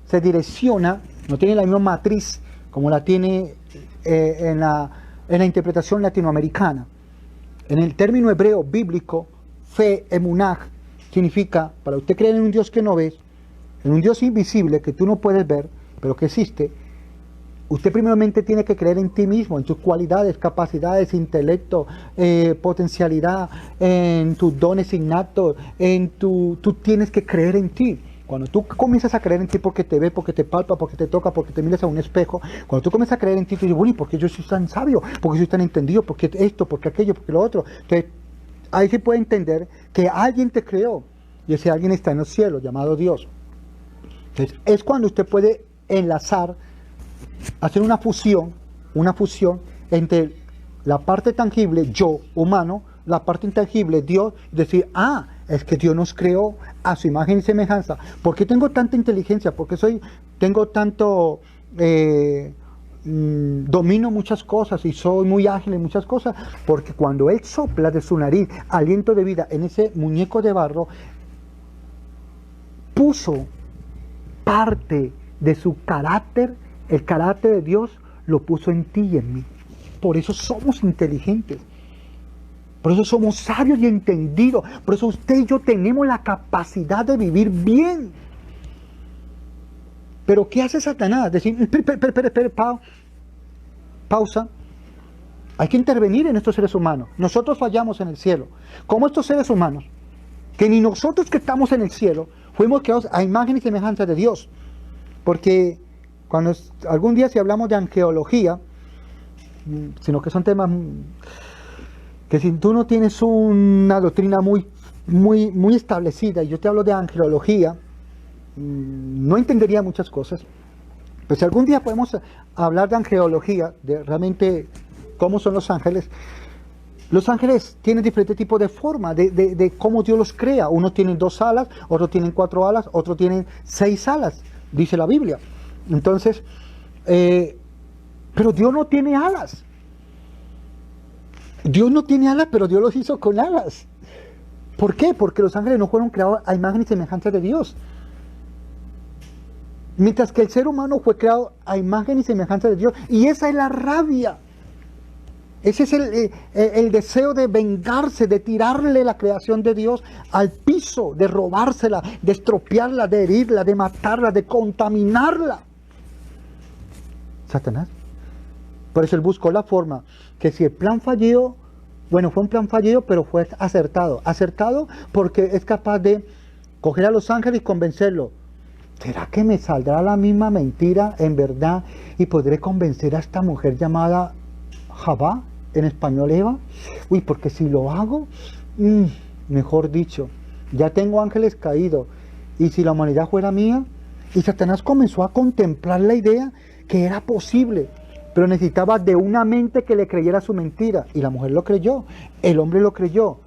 S1: se direcciona, no tiene la misma matriz como la tiene en la interpretación latinoamericana. En el término hebreo bíblico, fe, emunaj, significa, para usted creer en un Dios que no ves, en un Dios invisible que tú no puedes ver, pero que existe, usted primeramente tiene que creer en ti mismo, en tus cualidades, capacidades, intelecto, potencialidad, en tus dones innatos, tú tienes que creer en ti. Cuando tú comienzas a creer en ti porque te ve, porque te palpa, porque te toca, porque te miras a un espejo, cuando tú comienzas a creer en ti, tú dices, bueno, ¿y por qué yo soy tan sabio? ¿Por qué soy tan entendido? ¿Por qué esto? ¿Por qué aquello? ¿Por qué lo otro? Entonces, ahí se puede entender que alguien te creó y ese alguien está en los cielos, llamado Dios. Entonces, es cuando usted puede enlazar, hacer una fusión entre la parte tangible, yo, humano, la parte intangible, Dios, decir, es que Dios nos creó a su imagen y semejanza. ¿Por qué tengo tanta inteligencia? ¿Por qué tengo tanto, domino muchas cosas y soy muy ágil en muchas cosas? Porque cuando Él sopla de su nariz aliento de vida en ese muñeco de barro, puso parte de su carácter, el carácter de Dios lo puso en ti y en mí. Por eso somos inteligentes. Por eso somos sabios y entendidos. Por eso usted y yo tenemos la capacidad de vivir bien. Pero ¿qué hace Satanás? Decir, pausa. Hay que intervenir en estos seres humanos. Nosotros fallamos en el cielo. Como estos seres humanos, que ni nosotros que estamos en el cielo, fuimos creados a imagen y semejanza de Dios. Porque cuando algún día si hablamos de angeología, sino que son temas que si tú no tienes una doctrina muy establecida, y yo te hablo de angelología, no entendería muchas cosas. Pues si algún día podemos hablar de angelología, de realmente cómo son los ángeles. Los ángeles tienen diferentes tipos de forma, de cómo Dios los crea. Uno tiene 2 alas, otro tiene 4 alas, otro tiene 6 alas, dice la Biblia. Entonces, pero Dios no tiene alas. Dios no tiene alas, pero Dios los hizo con alas. ¿Por qué? Porque los ángeles no fueron creados a imagen y semejanza de Dios. Mientras que el ser humano fue creado a imagen y semejanza de Dios. Y esa es la rabia. Ese es el deseo de vengarse, de tirarle la creación de Dios al piso, de robársela, de estropearla, de herirla, de matarla, de contaminarla. Satanás. Por eso él buscó la forma que si el plan fallido, bueno, fue un plan fallido, pero fue acertado. Acertado porque es capaz de coger a los ángeles y convencerlos. ¿Será que me saldrá la misma mentira en verdad y podré convencer a esta mujer llamada Javá, en español Eva? Uy, porque si lo hago, mejor dicho, ya tengo ángeles caídos. Y si la humanidad fuera mía, y Satanás comenzó a contemplar la idea que era posible, pero necesitaba de una mente que le creyera su mentira. Y la mujer lo creyó, el hombre lo creyó.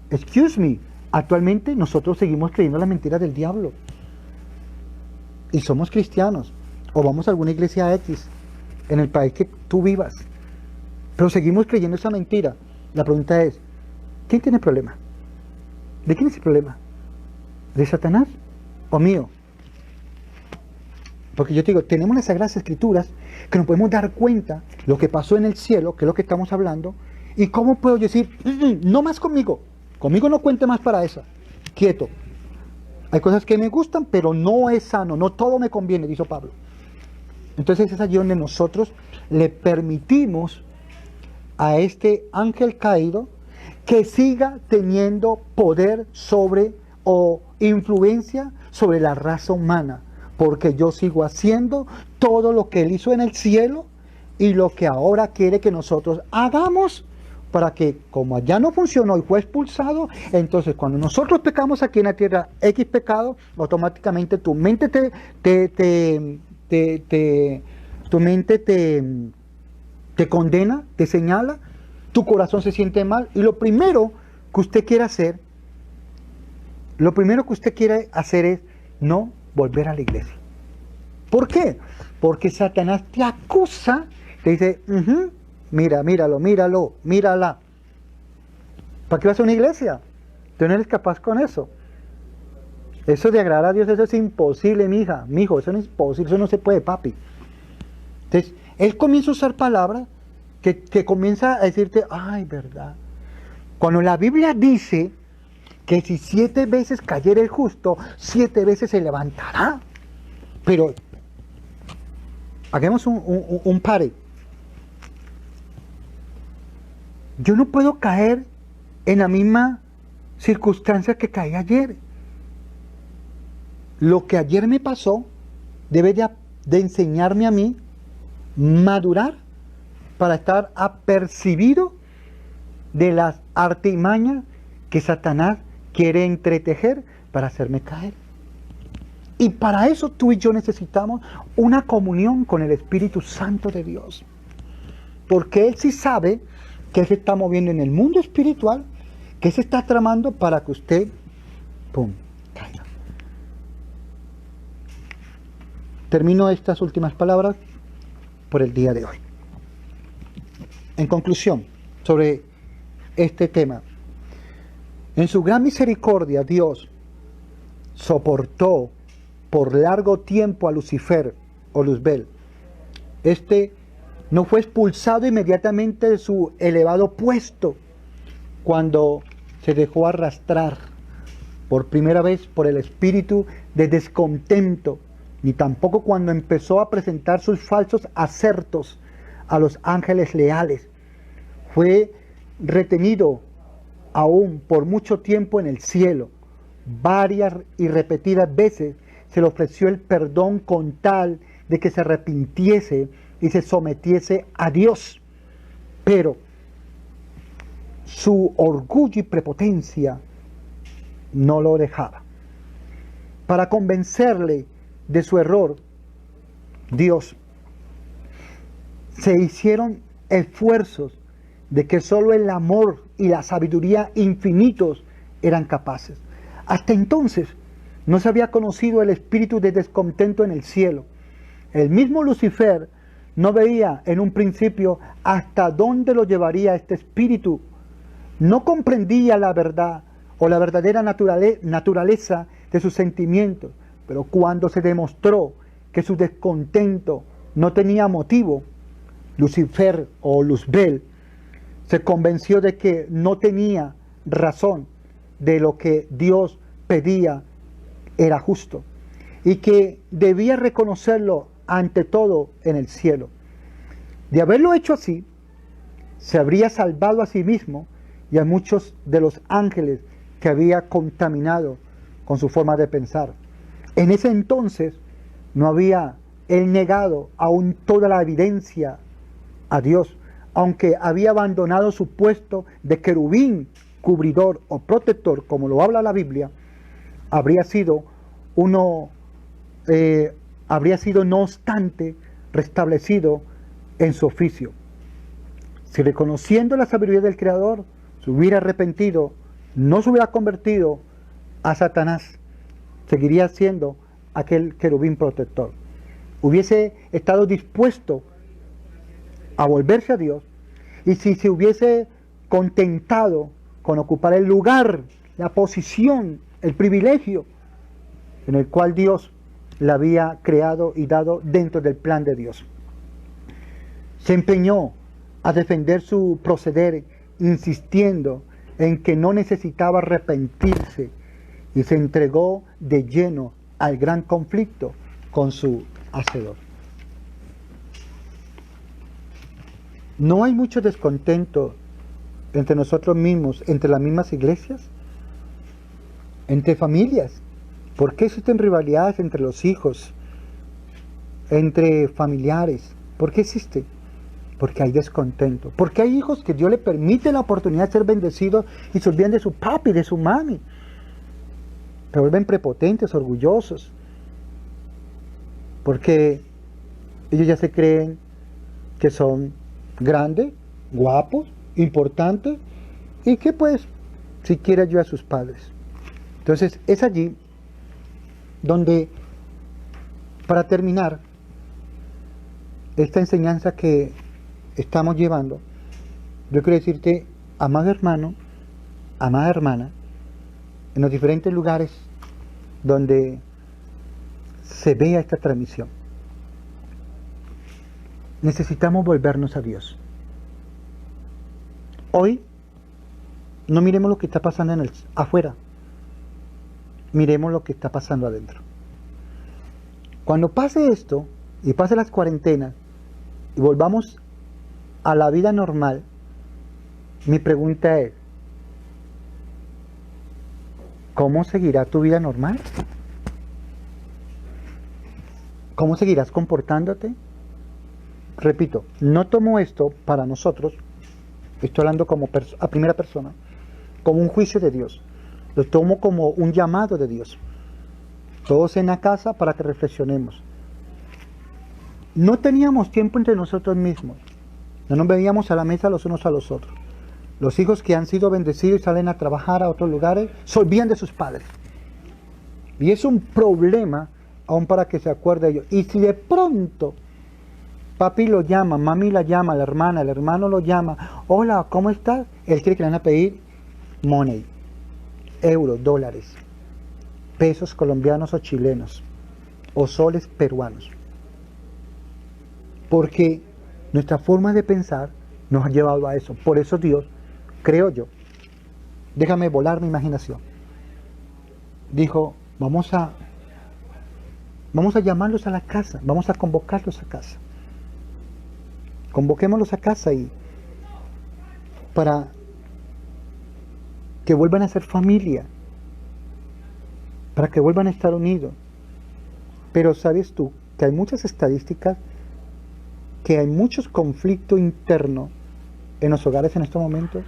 S1: Excuse me, actualmente nosotros seguimos creyendo la mentira del diablo. Y somos cristianos, o vamos a alguna iglesia X, en el país que tú vivas. Pero seguimos creyendo esa mentira. La pregunta es, ¿quién tiene problema? ¿De quién es el problema? ¿De Satanás o mío? Porque yo te digo, tenemos las Sagradas Escrituras que nos podemos dar cuenta lo que pasó en el cielo, que es lo que estamos hablando, y cómo puedo yo decir, no más conmigo no cuente más para eso, quieto. Hay cosas que me gustan, pero no es sano, no todo me conviene, dijo Pablo. Entonces es allí donde nosotros le permitimos a este ángel caído que siga teniendo poder sobre o influencia sobre la raza humana, porque yo sigo haciendo todo lo que él hizo en el cielo y lo que ahora quiere que nosotros hagamos, para que como allá no funcionó y fue expulsado, entonces cuando nosotros pecamos aquí en la tierra, X pecado, automáticamente tu mente te condena, te señala, tu corazón se siente mal, y lo primero que usted quiere hacer es no volver a la iglesia. ¿Por qué? Porque Satanás te acusa, te dice, mírala. ¿Para qué vas a una iglesia? Tú no eres capaz con eso. Eso de agradar a Dios, eso es imposible, mijo, eso no es posible, eso no se puede, papi. Entonces, él comienza a usar palabras que comienza a decirte, ay, verdad. Cuando la Biblia dice que si 7 veces cayera el justo, 7 veces se levantará. Pero, hagamos un pare. Yo no puedo caer en la misma circunstancia que caí ayer. Lo que ayer me pasó debe de enseñarme a mí madurar para estar apercibido de las artimañas que Satanás quiere entretejer para hacerme caer. Y para eso tú y yo necesitamos una comunión con el Espíritu Santo de Dios. Porque Él sí sabe que se está moviendo en el mundo espiritual, que se está tramando para que usted, caiga. Termino estas últimas palabras por el día de hoy. En conclusión, sobre este tema, en su gran misericordia Dios soportó por largo tiempo a Lucifer o Luzbel. Este no fue expulsado inmediatamente de su elevado puesto cuando se dejó arrastrar por primera vez por el espíritu de descontento, ni tampoco cuando empezó a presentar sus falsos asertos a los ángeles leales. Fue retenido aún por mucho tiempo en el cielo. Varias y repetidas veces se le ofreció el perdón con tal de que se arrepintiese y se sometiese a Dios. Pero su orgullo y prepotencia no lo dejaba. Para convencerle de su error, Dios se hicieron esfuerzos de que solo el amor y la sabiduría infinitos eran capaces. Hasta entonces no se había conocido el espíritu de descontento en el cielo. El mismo Lucifer no veía en un principio hasta dónde lo llevaría este espíritu. No comprendía la verdad o la verdadera naturaleza de sus sentimientos, pero cuando se demostró que su descontento no tenía motivo, Lucifer o Luzbel se convenció de que no tenía razón, de lo que Dios pedía era justo y que debía reconocerlo ante todo en el cielo. De haberlo hecho así, se habría salvado a sí mismo y a muchos de los ángeles que había contaminado con su forma de pensar. En ese entonces no había él negado aún toda la evidencia a Dios, aunque había abandonado su puesto de querubín, cubridor o protector, como lo habla la Biblia, habría sido no obstante restablecido en su oficio. Si reconociendo la sabiduría del Creador se hubiera arrepentido, no se hubiera convertido a Satanás, seguiría siendo aquel querubín protector. Hubiese estado dispuesto a volverse a Dios, y si se hubiese contentado con ocupar el lugar, la posición, el privilegio en el cual Dios le había creado y dado dentro del plan de Dios. Se empeñó a defender su proceder, insistiendo en que no necesitaba arrepentirse, y se entregó de lleno al gran conflicto con su Hacedor. ¿No hay mucho descontento entre nosotros mismos, entre las mismas iglesias, entre familias? ¿Por qué existen rivalidades entre los hijos, entre familiares? ¿Por qué existe? Porque hay descontento. Porque hay hijos que Dios le permite la oportunidad de ser bendecidos y se olvidan de su papi, de su mami. Se vuelven prepotentes, orgullosos. Porque ellos ya se creen que son grandes, guapos, importantes, y que pues siquiera ayuda a sus padres. Entonces es allí donde, para terminar esta enseñanza que estamos llevando, yo quiero decirte, amado hermano, amada hermana, en los diferentes lugares donde se vea esta transmisión, necesitamos volvernos a Dios. Hoy no miremos lo que está pasando afuera, miremos lo que está pasando adentro. Cuando pase esto y pase las cuarentenas y volvamos a la vida normal, mi pregunta es, ¿cómo seguirá tu vida normal? ¿Cómo seguirás comportándote? Repito, no tomo esto para nosotros, estoy hablando como a primera persona, como un juicio de Dios. Lo tomo como un llamado de Dios. Todos en la casa para que reflexionemos. No teníamos tiempo entre nosotros mismos. No nos veíamos a la mesa los unos a los otros. Los hijos que han sido bendecidos y salen a trabajar a otros lugares se olvidan de sus padres. Y es un problema aún para que se acuerde de ellos. Y si de pronto papi lo llama, mami la llama, la hermana, el hermano lo llama, hola, ¿cómo estás? Él quiere que le van a pedir money, euros, dólares, pesos colombianos o chilenos, o soles peruanos. Porque nuestra forma de pensar nos ha llevado a eso. Por eso Dios, creo yo, déjame volar mi imaginación, dijo, vamos a llamarlos a la casa, vamos a convocarlos a casa. Convoquémoslos a casa y para que vuelvan a ser familia, para que vuelvan a estar unidos. Pero ¿sabes tú que hay muchas estadísticas que hay muchos conflictos internos en los hogares en estos momentos?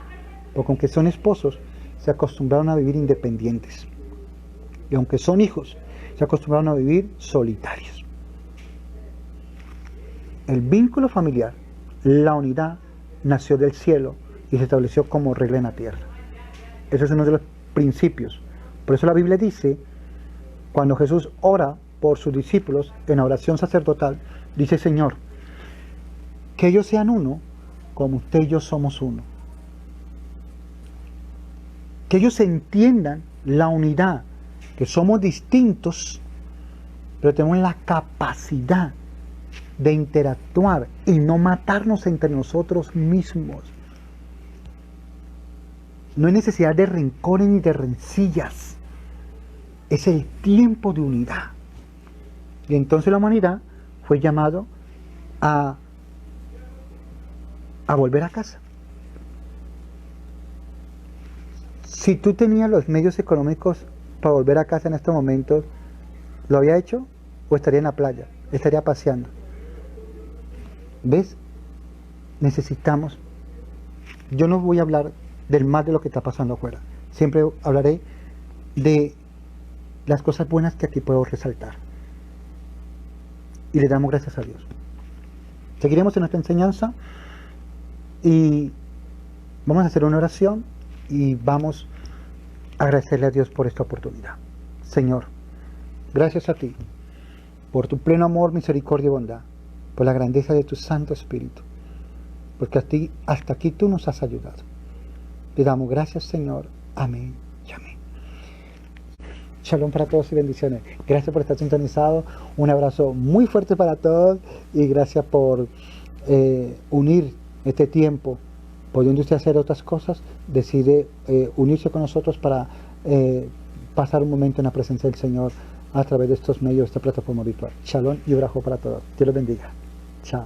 S1: porque aunque son esposos, se acostumbraron a vivir independientes. Y aunque son hijos, se acostumbraron a vivir solitarios. El vínculo familiar, la unidad, nació del cielo y se estableció como regla en la tierra. Eso es uno de los principios. Por eso la Biblia dice, cuando Jesús ora por sus discípulos en la oración sacerdotal, dice: Señor, que ellos sean uno, como usted y yo somos uno. Que ellos entiendan la unidad, que somos distintos, pero tenemos la capacidad de interactuar y no matarnos entre nosotros mismos. No hay necesidad de rencores ni de rencillas. Es el tiempo de unidad. Y entonces la humanidad fue llamado a volver a casa. Si tú tenías los medios económicos para volver a casa en estos momentos, ¿lo había hecho? ¿O estaría en la playa? ¿Estaría paseando? ¿Ves? Necesitamos. Yo no voy a hablar del mal de lo que está pasando afuera. Siempre hablaré de las cosas buenas que aquí puedo resaltar. Y le damos gracias a Dios. Seguiremos en nuestra enseñanza y vamos a hacer una oración y vamos a agradecerle a Dios por esta oportunidad. Señor, gracias a ti por tu pleno amor, misericordia y bondad, por la grandeza de tu Santo Espíritu, porque hasta aquí tú nos has ayudado. Te damos gracias, Señor. Amén y amén. Shalom para todos y bendiciones. Gracias por estar sintonizado. Un abrazo muy fuerte para todos y gracias por unir este tiempo. Pudiendo usted hacer otras cosas, decide unirse con nosotros para pasar un momento en la presencia del Señor a través de estos medios, de esta plataforma virtual. Shalom y abrazo para todos. Dios los bendiga. Chao.